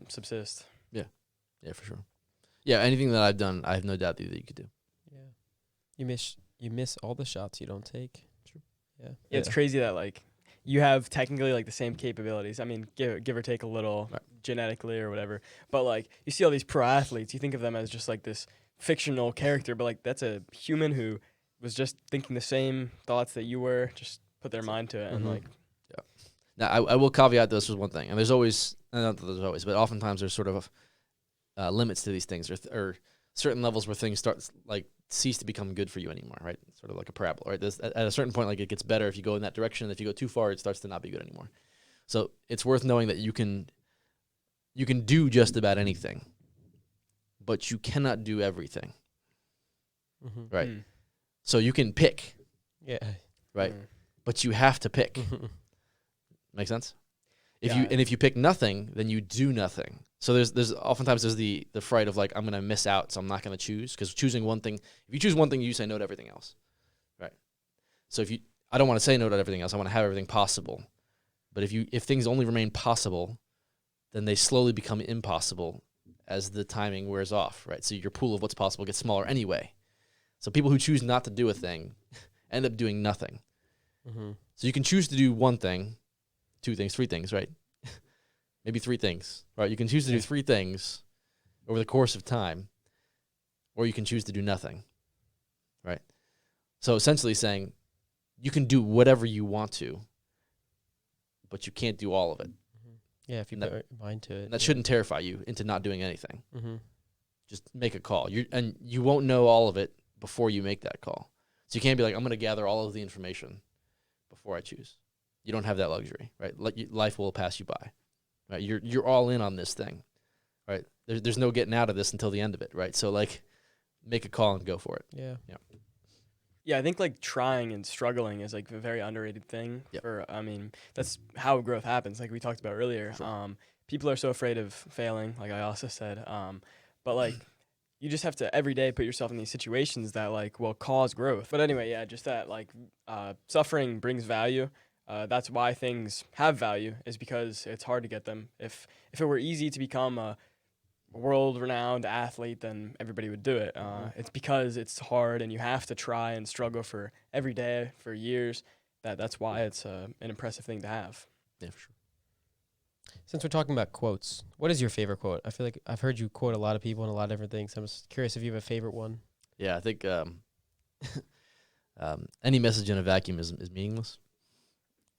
subsist. Yeah, for sure. Yeah, anything that I've done, I have no doubt that you could do. Yeah. You miss all the shots you don't take. True. Yeah. Yeah, it's crazy that like you have technically like the same capabilities. I mean, give or take a little Right. genetically or whatever. But like you see all these pro athletes, you think of them as just like this fictional character, but like that's a human who was just thinking the same thoughts that you were, just put their mind to it and like. Yeah. Now I will caveat this with one thing, and there's always, not that there's always, but oftentimes there's sort of limits to these things, or certain levels where things cease to become good for you anymore, right? Sort of like a parabola, right? At a certain point, like it gets better if you go in that direction. And if you go too far, it starts to not be good anymore. So it's worth knowing that you can do just about anything, but you cannot do everything, right? So you can pick, Yeah. right? But you have to pick. Make sense? If you pick nothing, then you do nothing. So there's oftentimes the fright of like, I'm gonna miss out, so I'm not gonna choose, because choosing one thing, if you choose one thing, you say no to everything else, right? So I don't want to say no to everything else. I want to have everything possible. But if things only remain possible, then they slowly become impossible as the timing wears off, right? So your pool of what's possible gets smaller anyway. So people who choose not to do a thing end up doing nothing. So you can choose to do one thing, two things, three things, right? Maybe three things, right? You can choose to do three things over the course of time, or you can choose to do nothing, right? So essentially saying you can do whatever you want to, but you can't do all of it. Yeah, if you put your mind to it. That shouldn't terrify you into not doing anything. Just make a call. You won't know all of it before you make that call. So you can't be like, I'm going to gather all of the information before I choose. You don't have that luxury, right? Life will pass you by. Right, you're all in on this thing, right? There's no getting out of this until the end of it, right? So like, make a call and go for it. Yeah, I think like trying and struggling is like a very underrated thing. Yep. I mean, that's how growth happens. Like we talked about earlier. Sure. People are so afraid of failing, like I also said. But like, you just have to every day put yourself in these situations that like will cause growth. But anyway, yeah, just that like suffering brings value. That's why things have value, is because it's hard to get them. If it were easy to become a world-renowned athlete, then everybody would do it. It's because it's hard and you have to try and struggle for every day for years. That's why it's an impressive thing to have. Yeah, for sure. Since we're talking about quotes, what is your favorite quote? I feel like I've heard you quote a lot of people and a lot of different things. I'm just curious if you have a favorite one. Yeah, I think any message in a vacuum is meaningless.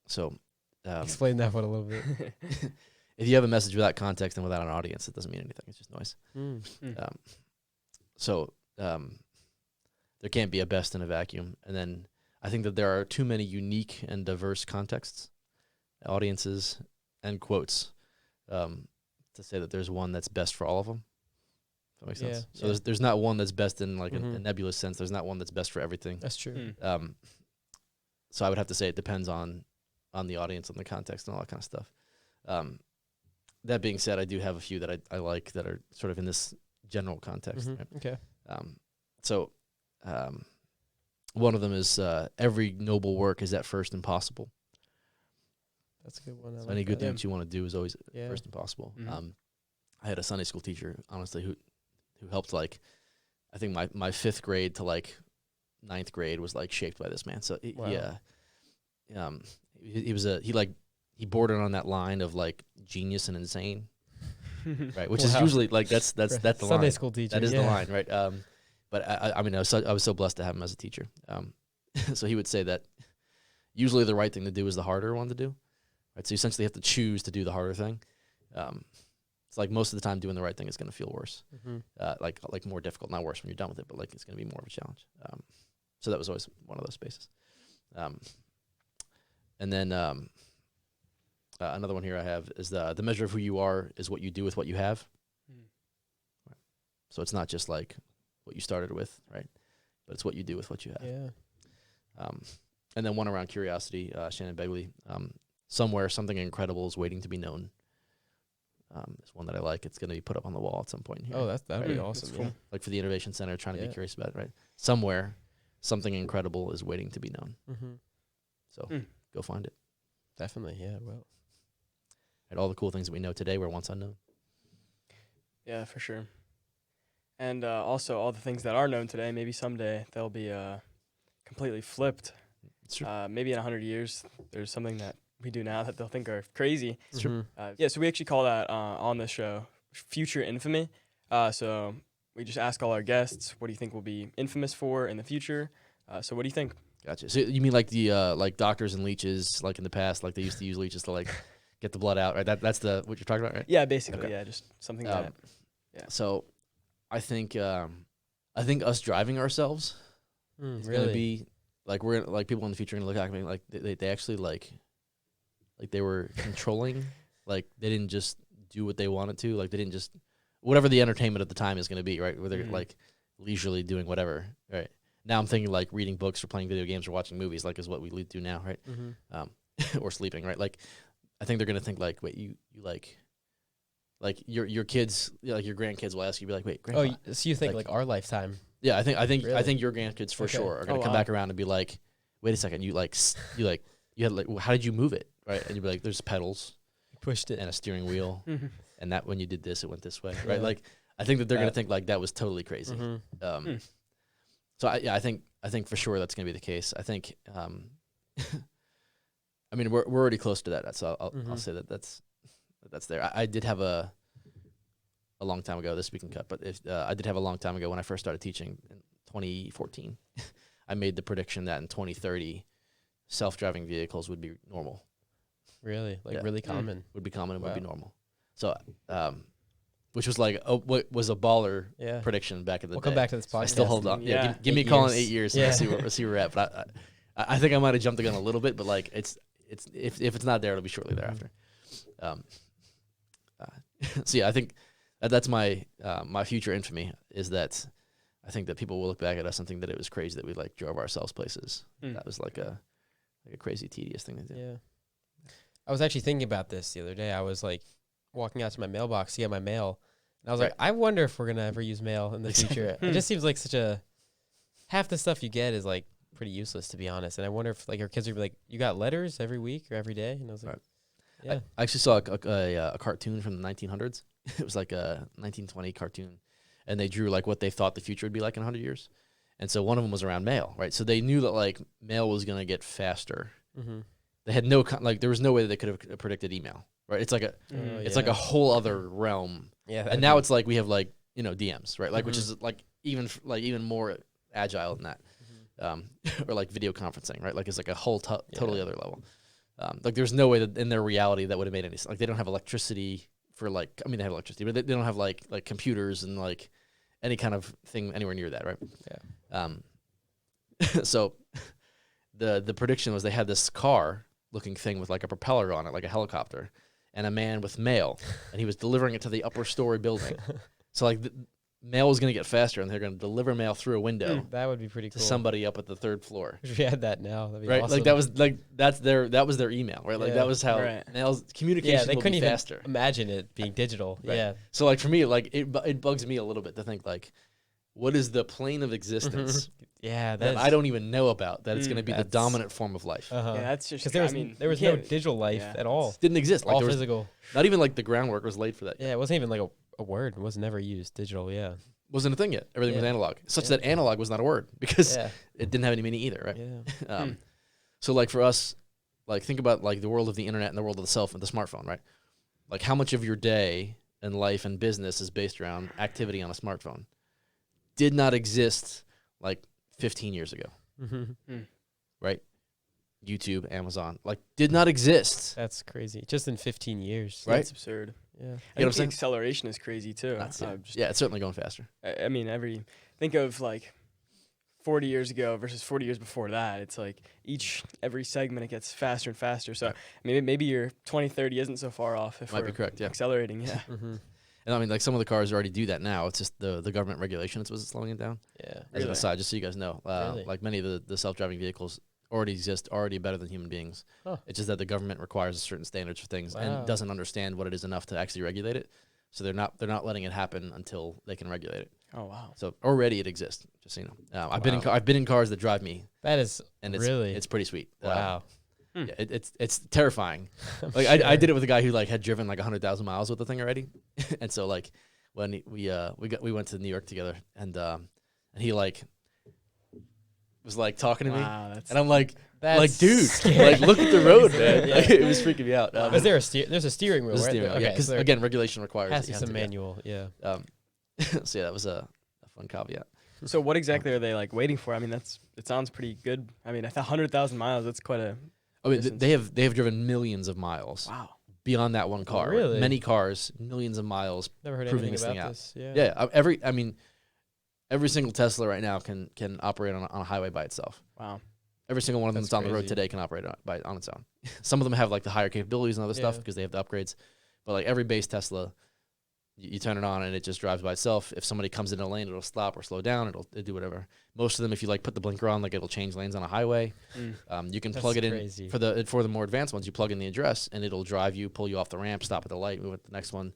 So Explain that one a little bit. if you have a message without context and without an audience, it doesn't mean anything. It's just noise. So there can't be a best in a vacuum. And then I think that there are too many unique and diverse contexts, audiences, and quotes to say that there's one that's best for all of them. If that makes sense. So there's not one that's best in like a nebulous sense. There's not one that's best for everything. That's true. So I would have to say it depends on the audience and the context and all that kind of stuff. That being said, I do have a few that I like that are sort of in this general context. Right? Okay. so one of them is every noble work is at first impossible. That's a good one. I So like any good that. thing that you want to do is always Yeah. first impossible. Mhm. I had a Sunday school teacher, honestly, who helped, like, I think my 5th grade to like 9th grade was like shaped by this man. So Wow. he bordered on that line of like genius and insane, right? Which is Wow. usually like that's the Sunday line. school teacher. That is yeah. the line, right? But I mean, I was so blessed to have him as a teacher. So he would say that usually the right thing to do is the harder one to do, right? So you essentially have to choose to do the harder thing. It's like most of the time doing the right thing is going to feel worse, like more difficult, not worse when you're done with it, but like it's going to be more of a challenge. So that was always one of those spaces. And then another one here I have is the measure of who you are is what you do with what you have. Right. So it's not just like what you started with, right? But it's what you do with what you have. Yeah. And then one around curiosity, Shannon Begley. Somewhere something incredible is waiting to be known. Is one that I like. It's going to be put up on the wall at some point here. Oh, that'd be Right. awesome. That's cool. Yeah. Like for the Innovation Center, trying to Yeah. be curious about it, right? Somewhere something incredible is waiting to be known. Mm-hmm. So Mm. go find it. Definitely. Yeah. Well. And all the cool things that we know today were once unknown. Yeah, for sure. And also all the things that are known today, maybe someday they'll be completely flipped. It's true. Maybe in 100 years, there's something that we do now that they'll think are crazy. It's true. Yeah, so we actually call that on this show future infamy. So we just ask all our guests, what do you think we'll be infamous for in the future? So what do you think? Gotcha. So you mean like the like doctors and leeches, like in the past, like they used to use leeches to like get the blood out, right? That's what you're talking about, right? Yeah, basically, Okay. yeah, just something that. So I think us driving ourselves is Really? gonna be like we're like people in the future are gonna look at me like they actually like they were controlling, like they didn't just do what they wanted to, like they didn't just whatever the entertainment at the time is gonna be, right? Where they're Mhm. like leisurely doing whatever, right? Now I'm thinking like reading books or playing video games or watching movies, like is what we do now, right? Mm-hmm. Or sleeping, right? Like I think they're gonna think like, wait, you like your kids, like your grandkids will ask you, be like, wait, grandpa. Oh, so you think Like- like our lifetime? Yeah, I think Really? your grandkids for Okay. sure are gonna Oh, come wow. back around and be like, wait a second, you had like how did you move it, right? And you'd be like, there's pedals Pushed it. and a steering wheel, Mhm. and that when you did this, it went this way, Yeah. right? Like I think that they're gonna That- think like that was totally crazy. Mm-hmm. So I think for sure that's gonna be the case. I think I mean we're already close to that, so I'll Mhm. say that's there. I did have a long time ago. This we can cut, but if I did have a long time ago when I first started teaching in 2014, I made the prediction that in 2030, self-driving vehicles would be normal, Really? Like Yeah. really common? would be common, and would be Wow. normal. So, which was like what was a baller Yeah. prediction back in the We'll day. come back to this podcast. I still hold on. Yeah, Yeah. give me a 8 call in years. 8 years. Yeah. And we'll see where we're at. But I think I might have jumped the gun a little bit. But like it's if it's not there, it'll be shortly thereafter. So yeah, I think that's my my future infamy is that I think that people will look back at us and think that it was crazy that we like drove ourselves places. Mm. That was like a crazy tedious thing to do. Yeah. I was actually thinking about this the other day. I was like walking out to my mailbox to get my mail. And I was like, I wonder if we're going to ever use mail in the future. It just seems like half the stuff you get is like pretty useless, to be honest. And I wonder if like our kids would be like, you got letters every week or every day? And I was like, Right. yeah. I actually saw a cartoon from the 1900s. It was like a 1920 cartoon, and they drew like what they thought the future would be like in 100 years. And so one of them was around mail, right? So they knew that like mail was going to get faster. Mm-hmm. They had there was no way that they could have predicted email, right? It's like it's like a whole other realm. Yeah. And now it's like we have like, DMs, right? Like, which Mhm. is like even more agile than that. Or like video conferencing, right? Like it's like a whole totally Yeah. other level. Like there's no way that in their reality that would have made any sense. Like they don't have electricity for like, I mean, they have electricity, but they don't have like computers and like any kind of thing anywhere near that, right? Yeah. So the prediction was they had this car looking thing with like a propeller on it, like a helicopter, and a man with mail, and he was delivering it to the upper story building. So like the mail was going to get faster, and they're going to deliver mail through a window That would be pretty to cool. somebody up at the third floor. If we had that now, that'd be Right, awesome. like that was their email, right? Like Yeah. that was how Right. mail's communication they will couldn't be even faster. imagine it being digital. Right. Yeah. So like for me, like it bugs me a little bit to think like what is the plane of existence Yeah, that I don't even know about that it's going to be the That's- dominant form of life? Uh-huh. Yeah, that's just. Because there was I mean, there was you no can't- digital life yeah, at all. Didn't exist. Like All there was physical. not even like the groundwork was laid for that. Yeah, it wasn't even like a word. It was never used. Digital. Yeah. Wasn't a thing yet. Everything was Yeah. analog, such Yeah. that analog was not a word because Yeah. it didn't have any meaning either, right? Yeah. So like for us, like think about like the world of the internet and the world of the cell phone, the smartphone, right? Like how much of your day and life and business is based around activity on a smartphone? Did not exist like 15 years ago, Mm-hmm. right? YouTube, Amazon, like did not exist. That's crazy. Just in 15 years. Right? That's absurd. Yeah. I You know what think I'm the saying? acceleration is crazy too. That's it. Just- Yeah, it's certainly going faster. I mean, think of like 40 years ago versus 40 years before that. It's like every segment it gets faster and faster. So maybe your 2030 isn't so far off if Might we're be correct, yeah. accelerating. Yeah. Mm-hmm. And I mean, like some of the cars already do that now. It's just the government regulation that's what's slowing it down. Yeah. As Really? an aside, just so you guys know, Really? like many of the self-driving vehicles already exist, already better than human beings. Huh. It's just that the government requires certain standards for things Wow. and doesn't understand what it is enough to actually regulate it. So they're not letting it happen until they can regulate it. Oh wow. So already it exists. Just so you know, I've been in Wow. I've been in cars that drive me, That is and it's really it's pretty sweet. wow. Hmm. Yeah, it's terrifying. I'm Like I sure. did it with a guy who like had driven like 100,000 miles with the thing already, and so like when we went to New York together, and he like was like talking to me, Wow. That's and I'm like That's dude, scary. like look at the road, man. Yeah. Like, it was freaking me out. Is there there's a steering wheel, There's a right? steering wheel, Okay, because so there again, regulation requires has that to you be have some to, yeah. manual. Yeah. So yeah, that was a fun caveat. So what exactly are they like waiting for? I mean, it sounds pretty good. I mean, 100,000 miles. That's quite a I mean, Distance. they have driven millions of miles wow. beyond that one car. right? really? Many cars, millions of miles. Never heard Proving anything this thing about out. this. Yeah. Yeah, every single Tesla right now can operate on a highway by itself. Wow. Every single one of them That's that's on the road crazy. today can operate on its own. Some of them have like the higher capabilities and other stuff Yeah. because they have the upgrades. But like every base Tesla, you turn it on and it just drives by itself. If somebody comes in a lane, it'll stop or slow down. It'll do whatever. Most of them, if you like put the blinker on, like it'll change lanes on a highway. Mm. You can That's plug it crazy. in for the more advanced ones. You plug in the address and it'll drive you, pull you off the ramp, stop at the light, move at the next one.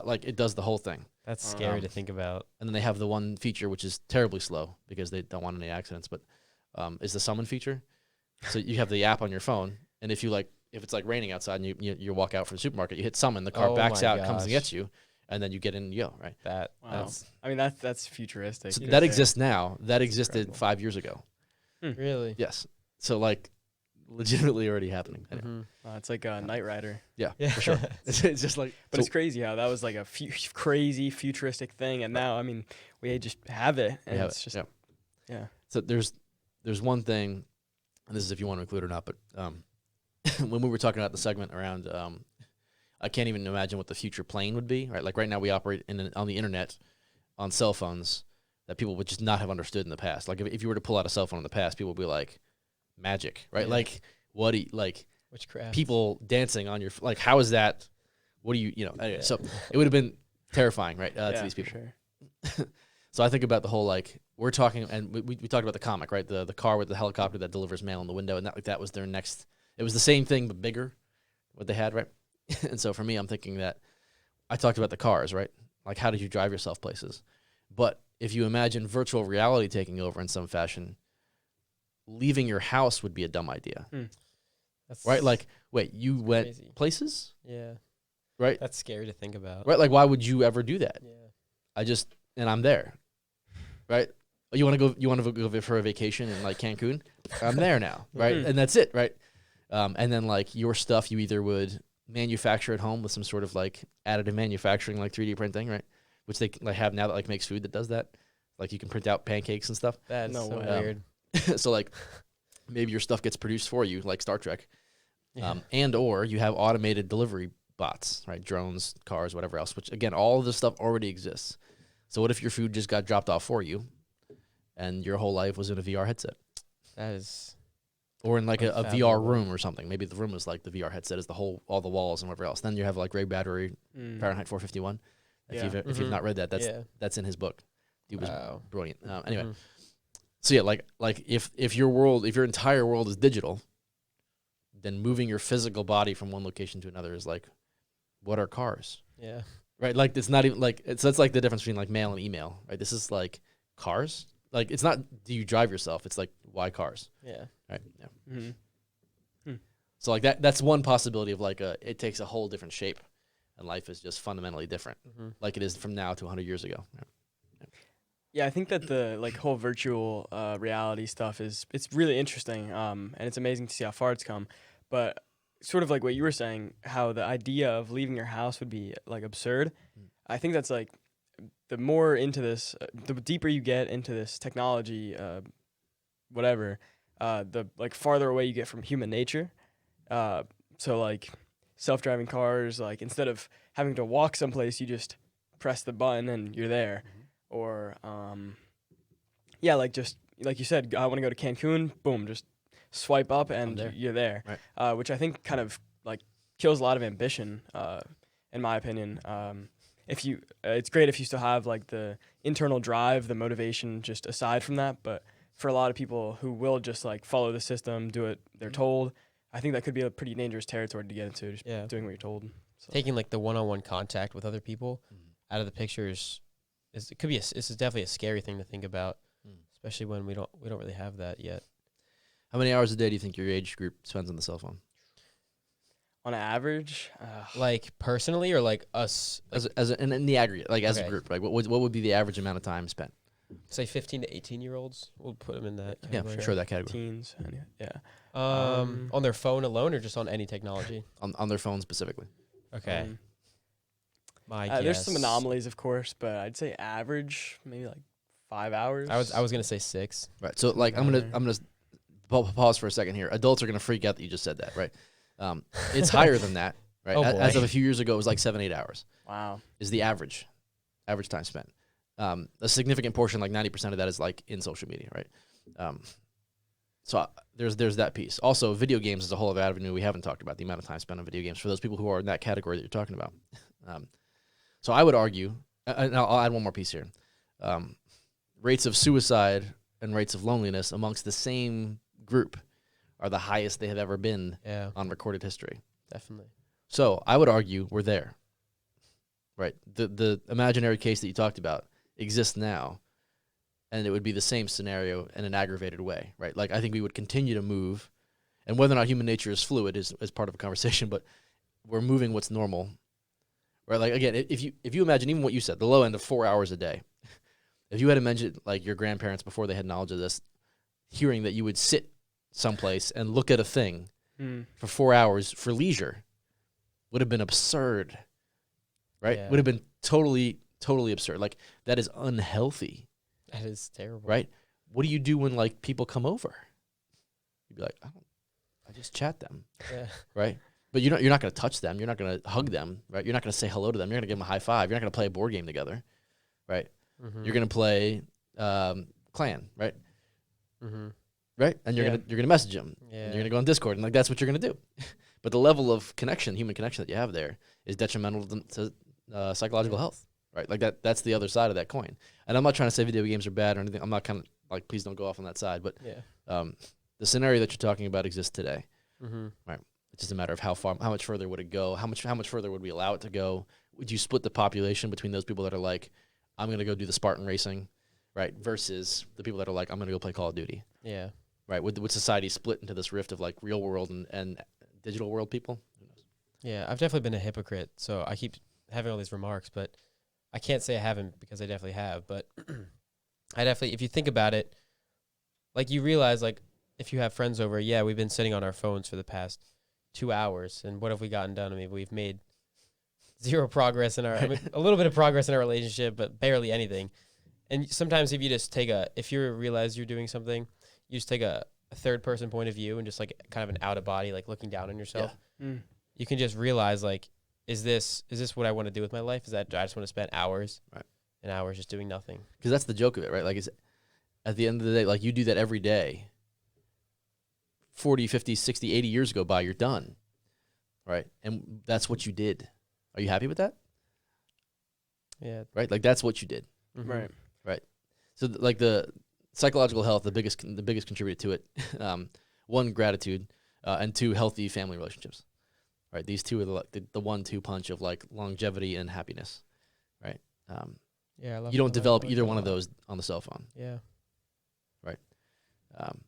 Like it does the whole thing. That's scary Um, to think about. And then they have the one feature which is terribly slow because they don't want any accidents, but is the summon feature. So you have the app on your phone, and if it's like raining outside and you walk out from the supermarket, you hit summon, the car Oh backs my out, comes and gosh. gets you, and then you get in and you go, right? That Wow. that's I mean, that's futuristic. So right that there. exists now. That existed incredible. 5 years ago. really. Yes. So like legitimately already happening. Anyway. Mhm. It's like a Knight Rider. Yeah, Yeah. for sure. It's just like But so- it's crazy how that was like a crazy futuristic thing, and now I mean we just have it, we and have it's it, just yeah. yeah. So there's one thing, and this is if you want to include it or not, but when we were talking about the segment around, I can't even imagine what the future plane would be, right? Like right now we operate on the internet, on cell phones that people would just not have understood in the past. Like if you were to pull out a cell phone in the past, people would be like, magic, right? Yeah. Like what do you, like Witchcraft. people dancing on your, like how is that, what do you know, anyway, Yeah. so it would have been terrifying, right, to Yeah, these for people. Sure. So I think about the whole like we're talking, and we talked about the comic, right? The car with the helicopter that delivers mail in the window, and that was their next. It was the same thing but bigger, what they had, right? And so for me, I'm thinking that I talked about the cars, right? Like how did you drive yourself places? But if you imagine virtual reality taking over in some fashion, leaving your house would be a dumb idea, That's right? Like wait, you went crazy. places, Yeah. right? That's scary to think about. Right? Like why would you ever do that? Yeah. And I'm there, right? You want to go? You want to go for a vacation in like Cancun? I'm there now, right? Mhm. And that's it, right? And then like your stuff, you either would manufacture at home with some sort of like additive manufacturing, like 3D printing, right? Which they like have now that like makes food that does that. Like you can print out pancakes and stuff. That's No so way. weird. So like maybe your stuff gets produced for you, like Star Trek, Yeah. and or you have automated delivery bots, right? Drones, cars, whatever else. Which again, all of this stuff already exists. So what if your food just got dropped off for you, and your whole life was in a VR headset, That is. or in like a VR Unfathomable. room or something? Maybe the room was like the VR headset is all the walls and whatever else. Then you have like Ray Bradbury, Mm. Fahrenheit 451. Yeah. If you've Mhm. not read that, Yeah. that's in his book. He was Wow. brilliant. Anyway, Mhm. so yeah, like if your entire world is digital, then moving your physical body from one location to another is like, what are cars? Yeah. Right? Like it's not even like that's like the difference between like mail and email, right? This is like cars. Like, it's not do you drive yourself? It's like, why cars? Yeah. Right. Yeah. Mm-hmm. So like that's one possibility of like it takes a whole different shape, and life is just fundamentally different, like it is from now to 100 years ago. Yeah, I think that the like whole virtual reality stuff it's really interesting, and it's amazing to see how far it's come. But sort of like what you were saying, how the idea of leaving your house would be like absurd. I think that's like the more into this, the deeper you get into this technology, whatever, the like farther away you get from human nature. So like self-driving cars, like instead of having to walk someplace, you just press the button and you're there. Or yeah, like just like you said, I want to go to Cancun. Boom, just swipe up and there. you're there. Right. Which I think kind of like kills a lot of ambition, in my opinion. If you, it's great if you still have like the internal drive, the motivation, just aside from that. But for a lot of people who will just like follow the system, do it they're told, I think that could be a pretty dangerous territory to get into. Just doing what you're told. So. Taking like the one-on-one contact with other people out of the pictures is this is definitely a scary thing to think about, especially when we don't really have that yet. How many hours a day do you think your age group spends on the cell phone? On average, like personally, or like us, As in the aggregate, like as a Okay. group, like what would be the average amount of time spent? say 15 to 18-year-olds. We'll put them in that Yeah, category. for sure, that category. teens, and yeah. On their phone alone, or just on any technology? On their phone specifically. Okay. Um, My guess. there's some anomalies, of course, but I'd say average, maybe like 5 hours. I was gonna say 6. Right. So like I'm gonna pause for a second here. Adults are gonna freak out that you just said that, right? It's higher than that, right? Oh, As boy. of a few years ago, it was like 7-8 hours Wow. is the average time spent. A significant portion, like 90% of that, is like in social media, right? So there's that piece. Also, video games is a whole other avenue we haven't talked about. The amount of time spent on video games for those people who are in that category that you're talking about. So I would argue, and I'll add one more piece here. Rates of suicide and rates of loneliness amongst the same group are the highest they have ever been Yeah, on recorded history. definitely. So I would argue we're there. Right. The imaginary case that you talked about exists now, and it would be the same scenario in an aggravated way, right? Like I think we would continue to move, and whether or not human nature is fluid is part of a conversation, but we're moving what's normal. Right? Like again, if you imagine even what you said, the low end of 4 hours a day, if you had imagined like your grandparents before they had knowledge of this, hearing that you would sit someplace and look at a thing for 4 hours for leisure would have been absurd. Right? Yeah. Would have been totally absurd. Like that is unhealthy. That is terrible. Right? What do you do when like people come over? You'd be like, I just chat them. Yeah. Right? But you're not going to touch them. You're not going to hug them. Right? You're not going to say hello to them. You're going to give them a high five. You're not going to play a board game together. Right? Mm-hmm. You're going to play Clan. Right? Mm-hmm. Right? And you're gonna message them. Yeah. And you're gonna go on Discord, and like that's what you're gonna do. But the level of connection, human connection that you have there, is detrimental to psychological health. Right? Like that's the other side of that coin. And I'm not trying to say video games are bad or anything. I'm not kind of like please don't go off on that side. But Yeah. the scenario that you're talking about exists today. Mm-hmm. Right? It's just a matter of how much further would it go? How much further would we allow it to go? Would you split the population between those people that are like, I'm gonna go do the Spartan racing, right, versus the people that are like, I'm gonna go play Call of Duty. Yeah. Right? Would society split into this rift of like real world and digital world people? Who knows? Yeah, I've definitely been a hypocrite, so I keep having all these remarks, but I can't say I haven't because I definitely have. But I definitely, if you think about it, like you realize, like if you have friends over, yeah, we've been sitting on our phones for the past 2 hours, and what have we gotten done? I mean, we've made zero progress in our, I mean, a little bit of progress in our relationship, but barely anything. And sometimes if you just if you realize you're doing something, you just take a third person point of view and just like kind of an out of body, like looking down on yourself. Yeah. You can just realize like, is this what I want to do with my life? Is that I just want to spend hours and hours just doing nothing? Because that's the joke of it, right? Like, at the end of the day, like you do that every day. 40, 50, 60, 80 years go by, you're done. Right? And that's what you did. Are you happy with that? Yeah. Right? Like that's what you did. Mm-hmm. Right. So like the psychological health, the biggest contributor to it, one, gratitude, and two, healthy family relationships. Right? These two are the 1-2 punch of like longevity and happiness. Right? Yeah, I love You don't I develop like either that a one of lot. those on the cell phone. Yeah.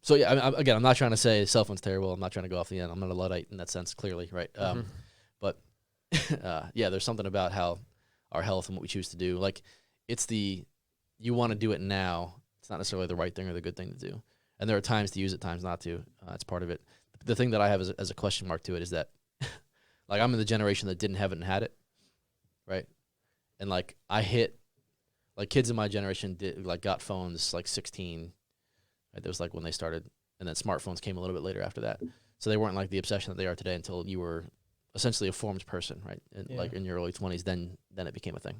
So yeah, again, I'm not trying to say cell phone's terrible. I'm not trying to go off the end. I'm not a Luddite in that sense, clearly, right? But yeah, there's something about how our health and what we choose to do. Like, you want to do it now. It's not necessarily the right thing or the good thing to do. And there are times to use it, times not to. It's part of it. The thing that I have as a question mark to it is that, like, I'm in the generation that didn't have it and had it, right? And like kids in my generation got phones like 16. Right? That was like when they started, and then smartphones came a little bit later after that. So they weren't like the obsession that they are today until you were essentially a formed person, right? Like in your early 20s, then it became a thing.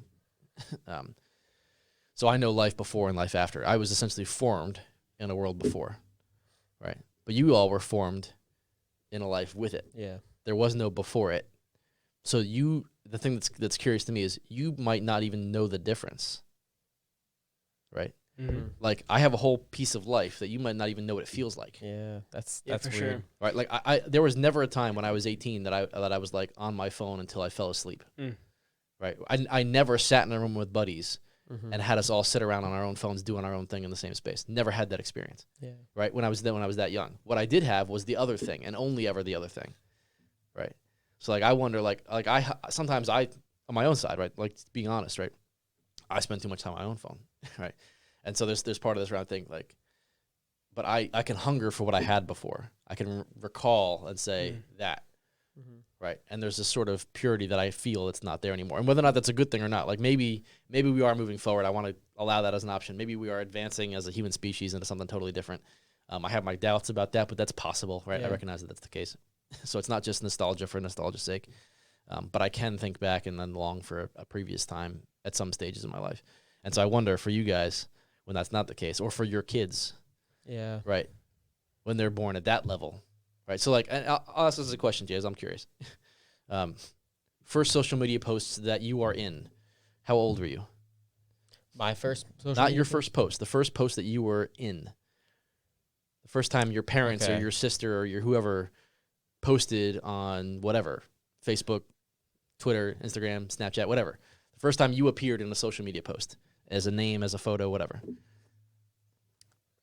So I know life before and life after. I was essentially formed in a world before, right? But you all were formed in a life with it. Yeah. There was no before it. So the thing that's curious to me is you might not even know the difference, right? Like, I have a whole piece of life that you might not even know what it feels like. Yeah, that's for weird. sure. Right? Like, I there was never a time when I was 18 that I was like on my phone until I fell asleep. Right? I never sat in a room with buddies and had us all sit around on our own phones doing our own thing in the same space. Never had that experience. Yeah. Right? When I was that young. What I did have was the other thing, and only ever the other thing. Right? So like, I wonder, like sometimes on my own side, right? Like, being honest, right? I spend too much time on my own phone, right? And so there's part of this round thing, like, but I can hunger for what I had before. I can recall and say that, right? And there's this sort of purity that I feel it's not there anymore. And whether or not that's a good thing or not, like, maybe we are moving forward. I want to allow that as an option. Maybe we are advancing as a human species into something totally different. I have my doubts about that, but that's possible, right? Yeah. I recognize that that's the case. So it's not just nostalgia for nostalgia's sake. But I can think back and then long for a previous time at some stages in my life. And so I wonder for you guys, when that's not the case, or for your kids, Yeah. right, when they're born at that level, right? So, like, and I'll ask this as a question, Jay, as I'm curious. First social media posts that you are in, how old were you? My first social Not media your post? first post, the first post that you were in. The first time your parents or Okay. your sister or your whoever posted on whatever, Facebook, Twitter, Instagram, Snapchat, whatever. The first time you appeared in a social media post as a name, as a photo, whatever.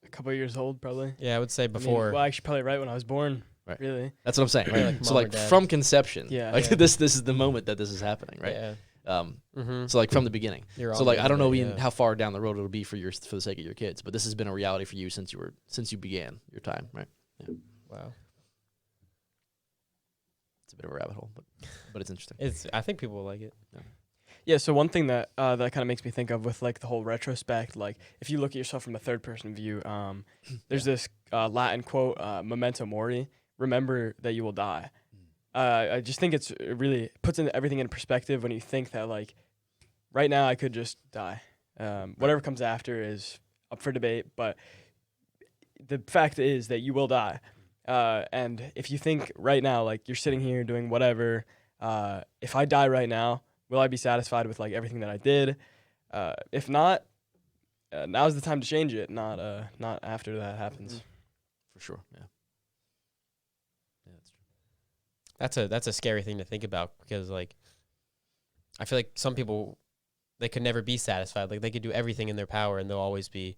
A couple of years old, probably. Yeah, I would say I mean, before. well, actually, probably right when I was born. Right. Really. That's what I'm saying, right? Like So, mom or like, dad. from conception, Yeah. like, Yeah. this is the moment that this is happening, right? Yeah. So, like, from the beginning. You're So, on like, the I don't know internet, even yeah. how far down the road it'll be for the sake of your kids, but this has been a reality for you since you began your time, right? Yeah. Wow. It's a bit of a rabbit hole, but it's interesting. I think people will like it. Yeah, so one thing that that kind of makes me think of with like the whole retrospect, like if you look at yourself from a third person view, there's this Latin quote, "Memento mori," remember that you will die. I just think it really puts everything in perspective when you think that, like, right now I could just die. Whatever comes after is up for debate, but the fact is that you will die. And if you think right now, like, you're sitting here doing whatever, if I die right now, will I be satisfied with like everything that I did? If not, now's the time to change it, not after that happens. For sure, yeah. Yeah, that's true. That's a scary thing to think about, because, like, I feel like some people, they could never be satisfied. Like, they could do everything in their power and they'll always be.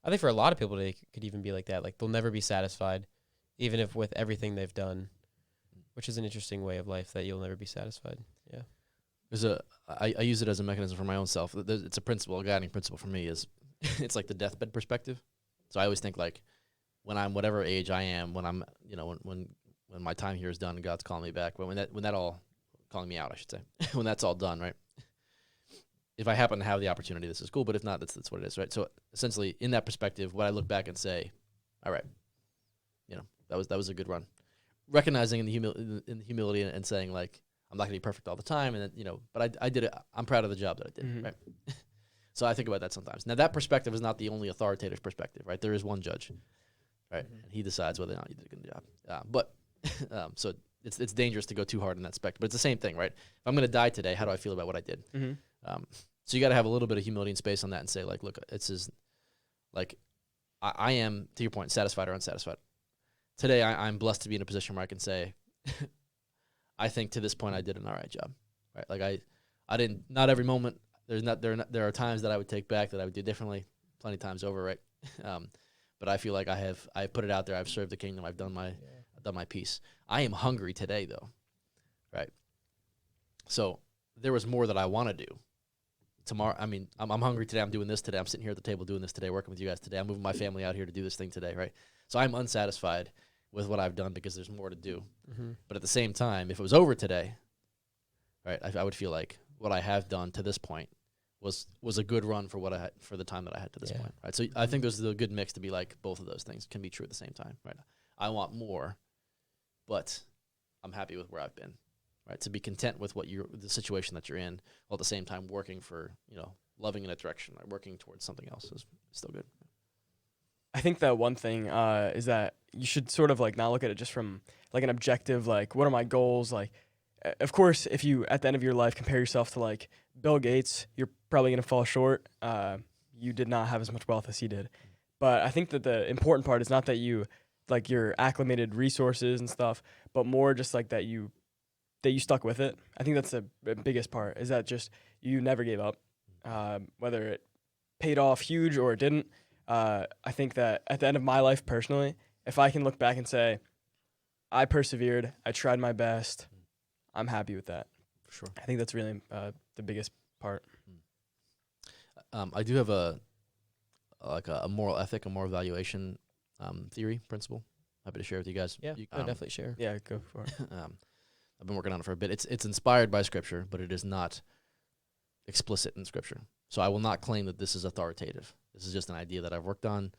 I think for a lot of people, they could even be like that. Like, they'll never be satisfied, even if with everything they've done, which is an interesting way of life, that you'll never be satisfied. Yeah. I use it as a mechanism for my own self. It's a principle, a guiding principle for me is it's like the deathbed perspective. So I always think, like, when I'm whatever age I am, when I'm, when my time here is done and God's calling me back, when that all, calling me out, I should say, when that's all done, right? If I happen to have the opportunity, this is cool, but if not, that's what it is, right? So essentially, in that perspective, what I look back and say, all right, that was a good run. Recognizing in the humility and saying, like, I'm not gonna be perfect all the time, and then, but I did it. I'm proud of the job that I did, right? So I think about that sometimes. Now, that perspective is not the only authoritative perspective, right? There is one judge, right? And he decides whether or not you did a good job. But so it's dangerous to go too hard in that spectrum. But it's the same thing, right? If I'm gonna die today, how do I feel about what I did? So you got to have a little bit of humility and space on that, and say, like, look, like, I am, to your point, satisfied or unsatisfied. Today, I'm blessed to be in a position where I can say, I think to this point I did an all right job, right? Like, I didn't, not every moment there are times that I would take back that I would do differently, plenty of times over, right? But I feel like I put it out there. I've served the kingdom. I've done my piece. I am hungry today, though, right? So there was more that I want to do. Tomorrow, I mean, I'm hungry today. I'm doing this today. I'm sitting here at the table doing this today, working with you guys today. I'm moving my family out here to do this thing today, right? So I'm unsatisfied with what I've done because there's more to do. Mm-hmm. But at the same time, if it was over today, right, I would feel like what I have done to this point was a good run for for the time that I had to this point, right? So I think there's a good mix to be like both of those things can be true at the same time, right? I want more, but I'm happy with where I've been, right? To be content with the situation that you're in, while at the same time working for, loving in a direction, right? Working towards something else is still good. I think that one thing is that you should sort of like not look at it just from like an objective, like what are my goals? Like, of course, if you at the end of your life compare yourself to like Bill Gates, you're probably going to fall short. You did not have as much wealth as he did. But I think that the important part is not that you like your acclimated resources and stuff, but more just like that you stuck with it. I think that's the biggest part is that just you never gave up, whether it paid off huge or it didn't. I think that at the end of my life personally, if I can look back and say, I persevered, I tried my best, I'm happy with that. For sure. I think that's really the biggest part. I do have a moral ethic, a moral valuation theory, principle. Happy to share with you guys. Yeah, definitely share. Yeah, go for it. I've been working on it for a bit. It's inspired by Scripture, but it is not explicit in Scripture. So I will not claim that this is authoritative. This is just an idea that I've worked on,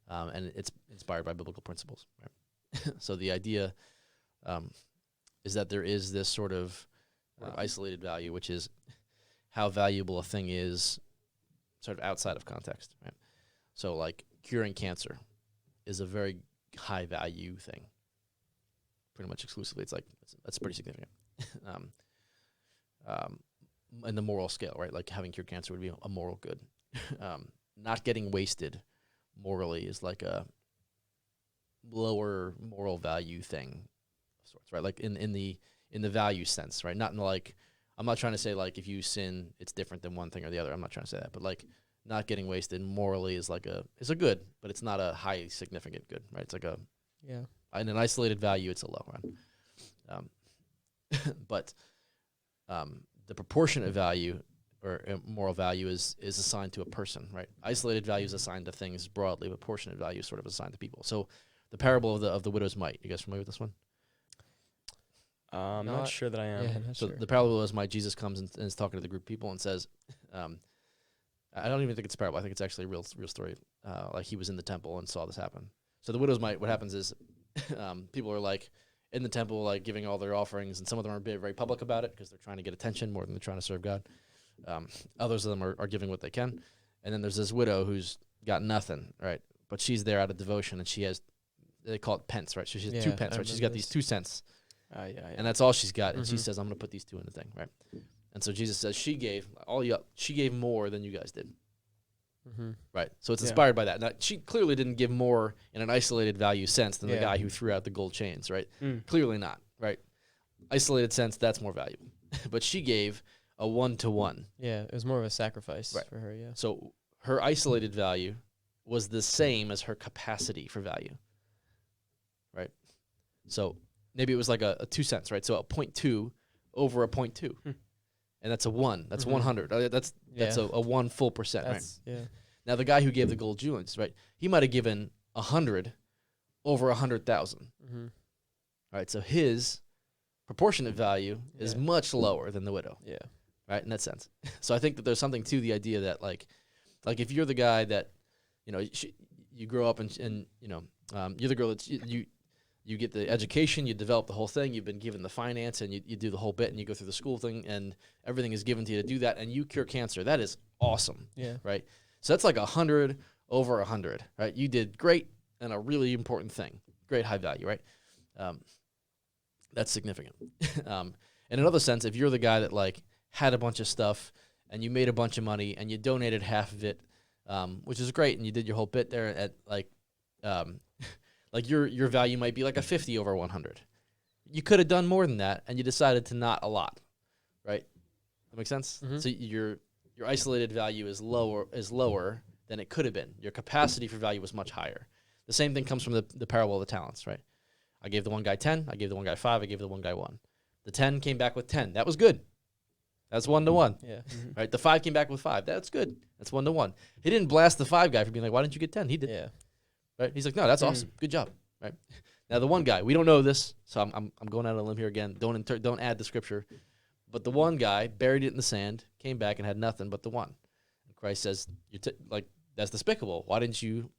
and it's inspired by biblical principles. Right? So the idea is that there is this sort of isolated value, which is how valuable a thing is sort of outside of context. Right? So like curing cancer is a very high value thing. Pretty much exclusively, that's pretty significant. In the moral scale, right? Like having cured cancer would be a moral good. Not getting wasted morally is like a lower moral value thing of sorts, right? Like in the value sense, right? Not in like, I'm not trying to say like if you sin, it's different than one thing or the other. I'm not trying to say that, but like not getting wasted morally is a good, but it's not a high significant good, right? It's like in an isolated value, it's a low one. But the proportionate value or moral value is assigned to a person, right? Isolated value is assigned to things broadly, but proportionate value is sort of assigned to people. So the parable of the widow's mite, you guys familiar with this one? I'm not sure that I am. Yeah, So sure. the parable of the widow's mite, Jesus comes and is talking to the group of people and says, I don't even think it's a parable. I think it's actually a real story. Like he was in the temple and saw this happen. So the widow's mite, what happens is people are like in the temple, like giving all their offerings, and some of them are very public about it because they're trying to get attention more than they're trying to serve God. Others of them are giving what they can. And then there's this widow who's got nothing, right? But she's there out of devotion, and she has, they call it pence, right? So she has 2 pence, right? She's got these 2 cents. And that's all she's got. And she says, I'm going to put these 2 in the thing, right? And so Jesus says she gave more than you guys did. Right. So it's inspired by that. Now, she clearly didn't give more in an isolated value sense than the guy who threw out the gold chains, right? Clearly not, right? Isolated sense, that's more valuable. But she gave a 1-to-1. Yeah, it was more of a sacrifice for her, yeah. So her isolated value was the same as her capacity for value, right? So maybe it was like a 2 cents, right? So a 0.2 over a 0.2. And that's a 1. That's 100. That's a 1 full percent, right? Yeah. Now the guy who gave the gold jewels, right? He might have given 100 over 100,000. Right? So his proportionate value is much lower than the widow. Yeah. Right? In that sense. So I think that there's something to the idea that like if you're the guy that, you grow up and you're the girl that you get the education, you develop the whole thing, you've been given the finance, and you do the whole bit, and you go through the school thing, and everything is given to you to do that, and you cure cancer. That is awesome. Yeah. Right? So that's like 100 over 100, right? You did great and a really important thing. Great high value, right? That's significant. In another sense, if you're the guy that like had a bunch of stuff and you made a bunch of money and you donated half of it, which is great, and you did your whole bit there at like your value might be like a 50 over 100. You could have done more than that, and you decided to not a lot, right? That makes sense? So your your isolated value is lower than it could have been. Your capacity for value was much higher. The same thing comes from the parable of the talents, right? I gave the one guy 10, I gave the one guy 5, I gave the one guy 1. The 10 came back with 10. That was good. That's 1-to-1. Yeah. Right? The 5 came back with 5. That's good. That's 1-to-1. He didn't blast the 5 guy for being like, why didn't you get 10? He did. Yeah. Right? He's like, no, that's awesome. Good job. Right? Now the one guy, we don't know this, so I'm going out on a limb here again. Don't add the scripture. But the one guy buried it in the sand, came back and had nothing but the 1. And Christ says, like, that's despicable. Why didn't you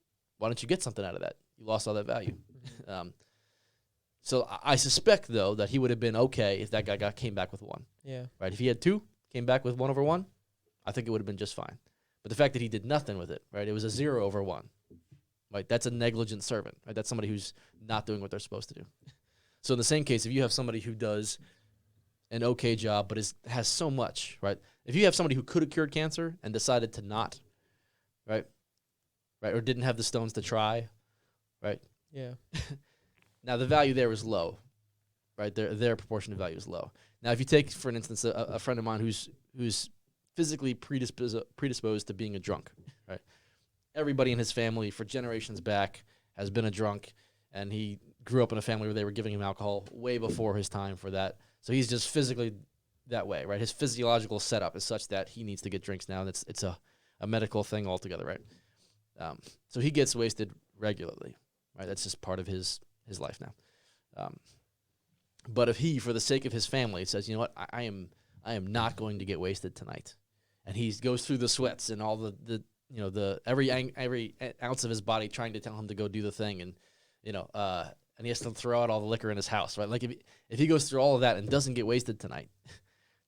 get something out of that? You lost all that value. So I suspect though that he would have been okay if that guy came back with 1. Yeah. Right? If he had 2, came back with 1/1, I think it would have been just fine. But the fact that he did nothing with it, right? It was a 0/1. Right? That's a negligent servant. Right? That's somebody who's not doing what they're supposed to do. So in the same case, if you have somebody who does an okay job but has so much, right? If you have somebody who could have cured cancer and decided to not, right, or didn't have the stones to try, right? Yeah. Now the value there is low, right? Their proportionate value is low. Now if you take, for an instance, a friend of mine who's physically predisposed to being a drunk, right? Everybody in his family for generations back has been a drunk, and he grew up in a family where they were giving him alcohol way before his time for that. So he's just physically that way, right? His physiological setup is such that he needs to get drinks now, and it's a medical thing altogether, right? So he gets wasted regularly, right? That's just part of his life now. But if he, for the sake of his family, says, you know what, I am not going to get wasted tonight, and he goes through the sweats and all the every ounce of his body trying to tell him to go do the thing, and and he has to throw out all the liquor in his house, right? Like if he goes through all of that and doesn't get wasted tonight,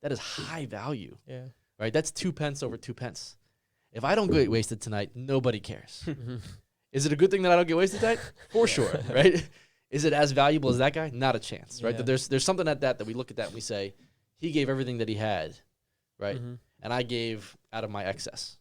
that is high value, Yeah. right? That's 2 pence over 2 pence. If I don't get wasted tonight, nobody cares. Is it a good thing that I don't get wasted tonight? For sure, right? Is it as valuable as that guy? Not a chance, right? Yeah. There's something at that we look at that and we say, he gave everything that he had, right? Mm-hmm. And I gave out of my excess,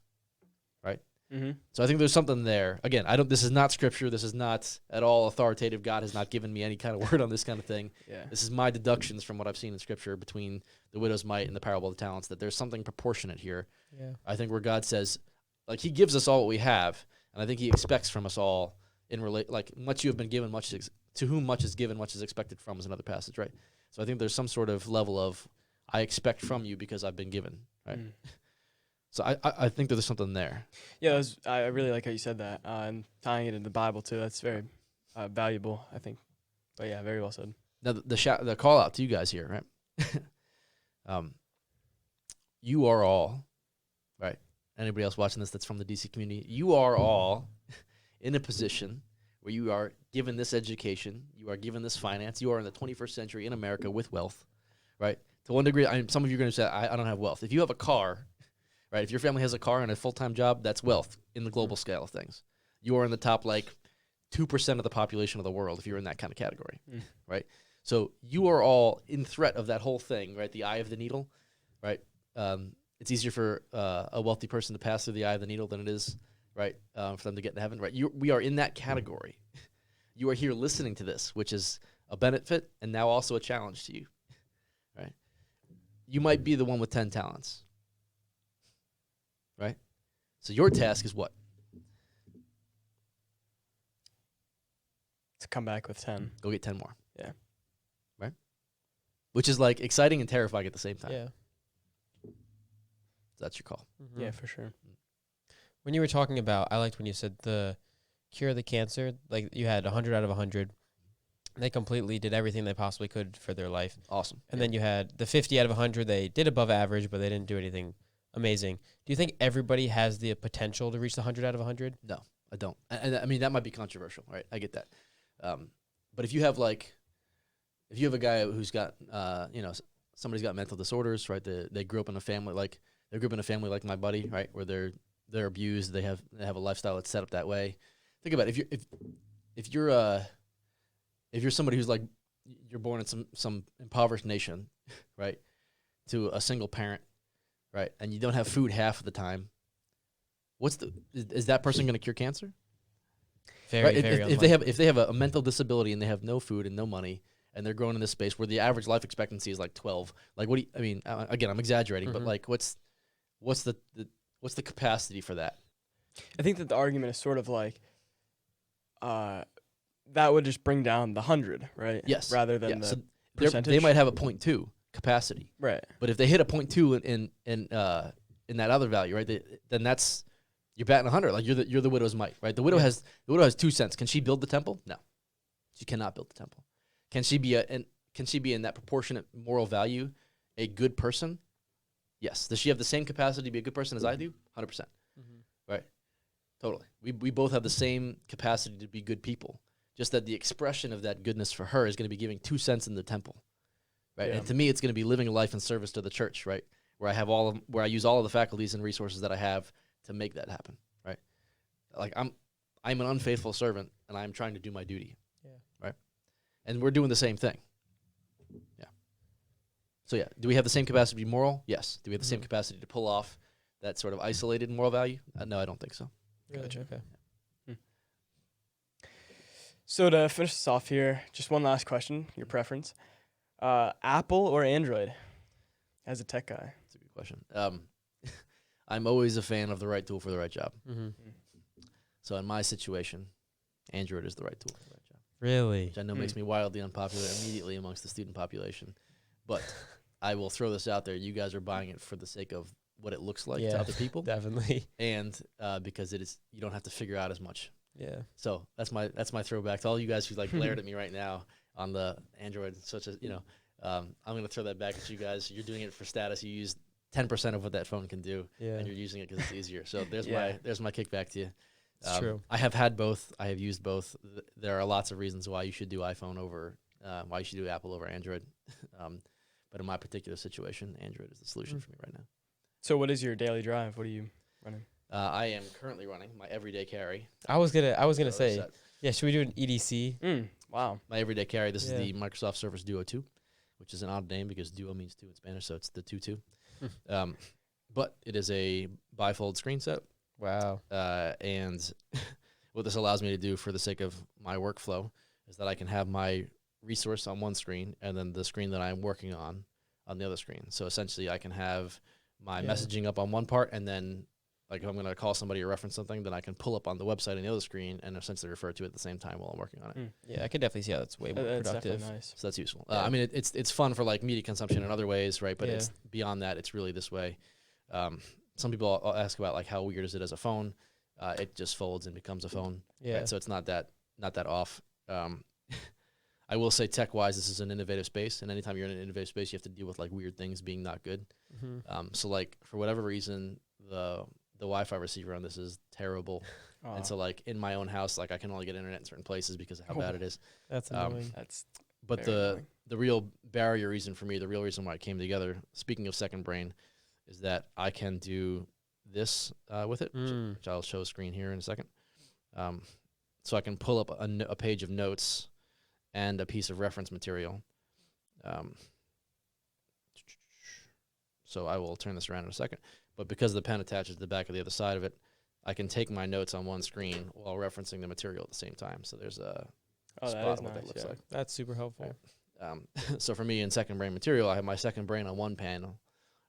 right? Mm-hmm. So I think there's something there. Again, this is not scripture. This is not at all authoritative. God has not given me any kind of word on this kind of thing. Yeah. This is my deductions from what I've seen in scripture between the widow's mite and the parable of the talents, that there's something proportionate here. Yeah. I think where God says, like, he gives us all what we have, and I think he expects from us all much you have been given, to whom much is given, much is expected from, is another passage, right? So I think there's some sort of level of, I expect from you because I've been given, right? Mm. So I think that there's something there. Yeah, I really like how you said that, and tying it into the Bible too. That's very valuable, I think. But yeah, very well said. Now the call out to you guys here, right? You are all, right? Anybody else watching this that's from the DC community, you are all in a position where you are given this education, you are given this finance, you are in the 21st century in America with wealth, right? To one degree, some of you are going to say, I don't have wealth. If you have a car, right, if your family has a car and a full-time job, that's wealth in the global scale of things. You are in the top, 2% of the population of the world if you're in that kind of category, right? So you are all in threat of that whole thing, right? The eye of the needle, right? It's easier for a wealthy person to pass through the eye of the needle than it is, right, for them to get to heaven, right? We are in that category. You are here listening to this, which is a benefit and now also a challenge to you, right? You might be the one with 10 talents, right? So your task is what? To come back with 10. Go get 10 more. Yeah. Right? Which is exciting and terrifying at the same time. Yeah. So that's your call. Mm-hmm. Yeah, for sure. When you were talking about, I liked when you said the cure the cancer, like you had 100 out of 100. They completely did everything they possibly could for their life. Awesome. And then you had the 50 out of 100. They did above average, but they didn't do anything amazing. Do you think everybody has the potential to reach the 100 out of 100? No, I don't. And I mean, that might be controversial, right? I get that. But if you have a guy who's got, somebody's got mental disorders, right? They grew up in a family like my buddy, right? Where they're abused. They have a lifestyle that's set up that way. Think about it. If you're somebody who's you're born in some impoverished nation, right? To a single parent, right? And you don't have food half of the time. Is that person going to cure cancer? Very, right? very If they have a mental disability and they have no food and no money and they're growing in this space where the average life expectancy is 12, again, I'm exaggerating, but what's what's the capacity for that? I think that the argument is sort of like, that would just bring down the 100, right? Yes. Rather than Yeah, the so percentage. they might have a 0.2 capacity, Right. but if they hit a 0.2 in that other value, right, then that's you're batting 100. Like you're the widow's mite, right? The widow has 2 cents. Can she build the temple? No, she cannot build the temple. Can she be in that proportionate moral value a good person? Yes. Does she have the same capacity to be a good person as I do? 100%. Right. Totally. We both have the same capacity to be good people. Just that the expression of that goodness for her is going to be giving 2 cents in the temple. Right. Yeah. And to me, it's going to be living a life in service to the church, right? Where I use all of the faculties and resources that I have to make that happen. Right. Like I'm an unfaithful servant and I'm trying to do my duty. Yeah. Right. And we're doing the same thing. Yeah. So yeah, do we have the same capacity to be moral? Yes. Do we have the same capacity to pull off that sort of isolated moral value? No, I don't think so. Really? Gotcha. Okay. So to finish this off here, just one last question, your preference. Apple or Android as a tech guy? That's a good question. I'm always a fan of the right tool for the right job. So in my situation, Android is the right tool for the right job. Really? Which I know makes me wildly unpopular immediately amongst the student population. But I will throw this out there. You guys are buying it for the sake of what it looks like to other people. Definitely. And because you don't have to figure out as much. Yeah. So that's my throwback to all you guys who like glared at me right now on the Android, such as, I'm going to throw that back at you guys. You're doing it for status. You use 10% of what that phone can do, Yeah. and you're using it because it's easier. So there's my kickback to you. It's true. I have had both. I have used both. There are lots of reasons why you should do iPhone over, why you should do Apple over Android. But in my particular situation, Android is the solution for me right now. So what is your daily drive? What are you running? I am currently running my everyday carry. I was gonna So say, set. yeah. Should we do an EDC? Wow. My everyday carry. This Yeah. is the Microsoft Surface Duo 2, which is an odd name because Duo means two in Spanish, so it's the 2-2. But it is a bifold screen set. Wow. And what this allows me to do for the sake of my workflow is that I can have my resource on one screen and then the screen that I'm working on the other screen. So essentially I can have my messaging up on one part, and then like if I'm going to call somebody or reference something, then I can pull up on the website on the other screen and essentially refer to it at the same time while I'm working on it. Yeah, I could definitely see how that's way more That's productive. definitely nice. So that's useful. Yeah. I mean, it's fun for like media consumption in other ways, right? But Yeah. it's beyond that. It's really this way. Some people ask about like how weird is it as a phone? It just folds and becomes a phone. Yeah. Right? So it's not that off. I will say tech-wise, this is an innovative space, and anytime you're in an innovative space, you have to deal with like weird things being not good. So like for whatever reason, the Wi-Fi receiver on this is terrible, and so like in my own house, like I can only get internet in certain places because of how bad it is. That's annoying. That's But very the annoying. the real barrier reason for me, the real reason why it came together, speaking of second brain, is that I can do this with it, which I'll show a screen here in a second. So I can pull up a page of notes and a piece of reference material. So I will turn this around in a second. But because the pen attaches to the back of the other side of it, I can take my notes on one screen while referencing the material at the same time. So there's a that spot is of what that nice, looks yeah. like. That's super helpful. So for me in second brain material, I have my second brain on one panel,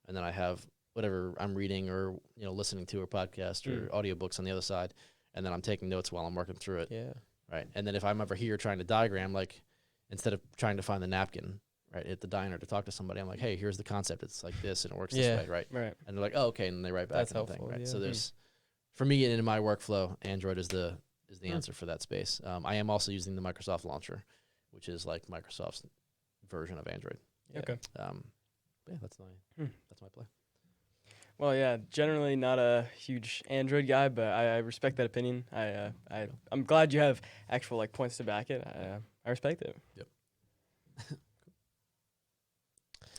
and then I have whatever I'm reading or listening to, or podcast or audiobooks on the other side, and then I'm taking notes while I'm working through it. Yeah. Right. And then if I'm ever here trying to diagram, like instead of trying to find the napkin right at the diner to talk to somebody, I'm like, hey, here's the concept. It's like this and it works Yeah. this way, right? Right. And they're like, oh, okay, and then they write back That's in the thing, helpful, right? yeah. So there's for me in my workflow, Android is the answer for that space. I am also using the Microsoft launcher, which is like Microsoft's version of Android. Yeah. Okay. Yeah, that's my play. Well, yeah, generally not a huge Android guy, but I respect that opinion. I'm glad you have actual like points to back it. I respect it.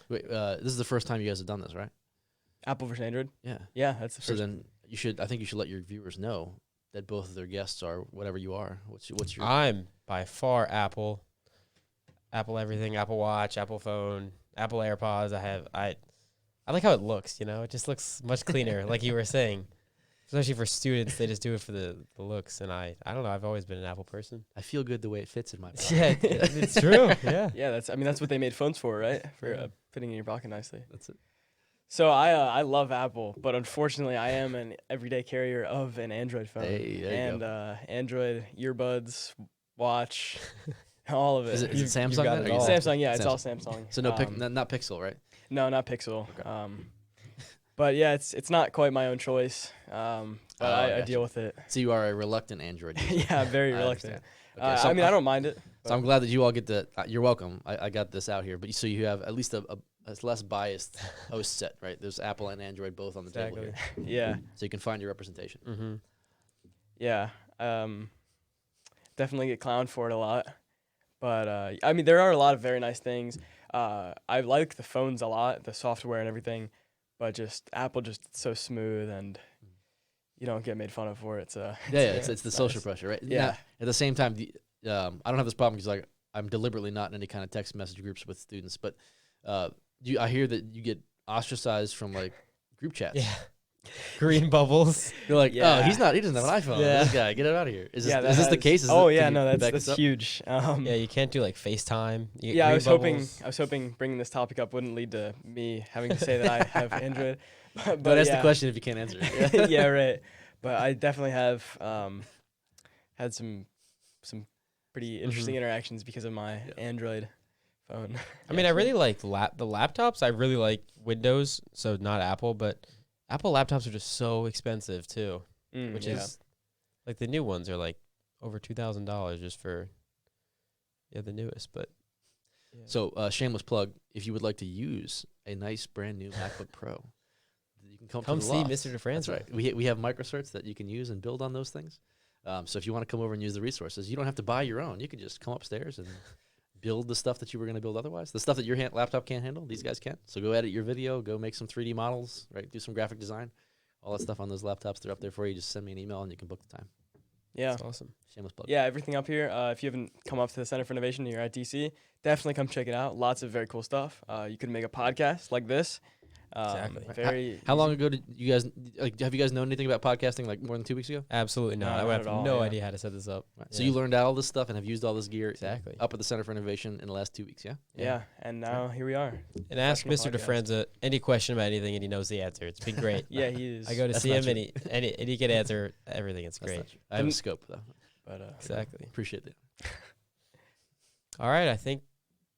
Wait, this is the first time you guys have done this, right? Apple versus Android. Yeah. Yeah, that's the So first. then I think you should let your viewers know that both of their guests are whatever you are. What's your I'm by far Apple everything, Apple Watch, Apple phone, Apple AirPods. I like how it looks, it just looks much cleaner, like you were saying. Especially for students, they just do it for the looks. And I don't know, I've always been an Apple person. I feel good the way it fits in my pocket. Yeah, it's true. Yeah. Yeah, that's what they made phones for, right? For fitting in your pocket nicely. That's it. So I love Apple, but unfortunately I am an everyday carrier of an Android phone. Hey, there you and go. Android earbuds, watch, all of it. Is it You've Samsung got then? it Or you all. said- Samsung, yeah, it's all Samsung. So no, not Pixel, right? No, not Pixel. Okay. But yeah, it's not quite my own choice. But Oh, I I gotcha. deal with it. So you are a reluctant Android user. Yeah, very I reluctant. understand. Okay, so I mean, I don't mind it. So I'm glad that you all get the. You're welcome. I got this out here, but so you have at least a less biased host set, right? There's Apple and Android both on the table Exactly. here, Yeah, so you can find your representation. Mm-hmm. yeah. Definitely get clowned for it a lot. But I mean, there are a lot of very nice things. I like the phones a lot, the software and everything, but just Apple just so smooth and you don't get made fun of for it. So It's the social nice. pressure, right? Yeah. Now, at the same time, I don't have this problem because like I'm deliberately not in any kind of text message groups with students, but I hear that you get ostracized from like group chats. Yeah. Green bubbles. You're like, Yeah. oh, he doesn't have an iPhone. Yeah. This guy, get it out of here. Is this, Yeah, is this the case? Oh can yeah, you no, back that's this up? huge. Yeah, you can't do like FaceTime. You get Yeah, green bubbles. I was hoping bringing this topic up wouldn't lead to me having to say that I have Android. But Don't ask yeah. the question if you can't answer it. Yeah, right. But I definitely have had some pretty interesting interactions because of my Android phone. I mean, I really like the laptops. I really like Windows, so not Apple, but Apple laptops are just so expensive too, which yeah. is like the new ones are like over $2,000 just for the newest. But yeah. So, shameless plug: if you would like to use a nice brand new MacBook Pro, you can come come to the see loft. Mr. DeFranza. That's right. We have microcerts that you can use and build on those things. So if you want to come over and use the resources, you don't have to buy your own. You can just come upstairs and build the stuff that you were going to build otherwise. The stuff that your laptop can't handle, these guys can. So go edit your video, go make some 3D models, right? Do some graphic design. All that stuff on those laptops, they're up there for you. Just send me an email and you can book the time. Yeah. That's awesome. Shameless plug. Yeah, everything up here. If you haven't come up to the Center for Innovation and you're at DC, definitely come check it out. Lots of very cool stuff. You can make a podcast like this. Exactly. Very. How long ago did you guys, have you guys known anything about podcasting like more than 2 weeks ago? Absolutely not. No, I not would have at all, no yeah. idea how to set this up. Right. So Yeah. you learned all this stuff and have used all this gear Exactly. up at the Center for Innovation in the last 2 weeks, yeah? Yeah, and now here we are. And ask Mr. Professional podcast. DeFranza any question about anything, and he knows the answer. It's been great. Yeah, he is. I go to That's see not him, and he can answer everything. It's That's great. not true. I have a scope, though. But Exactly. Appreciate that. All right, I think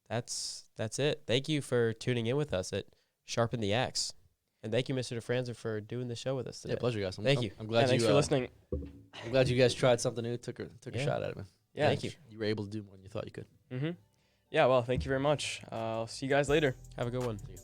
that's it. Thank you for tuning in with us at Sharpen the Axe, and thank you, Mr. DeFranza, for doing the show with us today. Yeah, pleasure, guys. Thank you. I'm yeah, glad thanks you for listening. I'm glad you guys tried something new, took a Yeah. shot at it, man. Yeah, Thank you. You were able to do more than you thought you could. Yeah, well, thank you very much. I'll see you guys later. Have a good one. See you.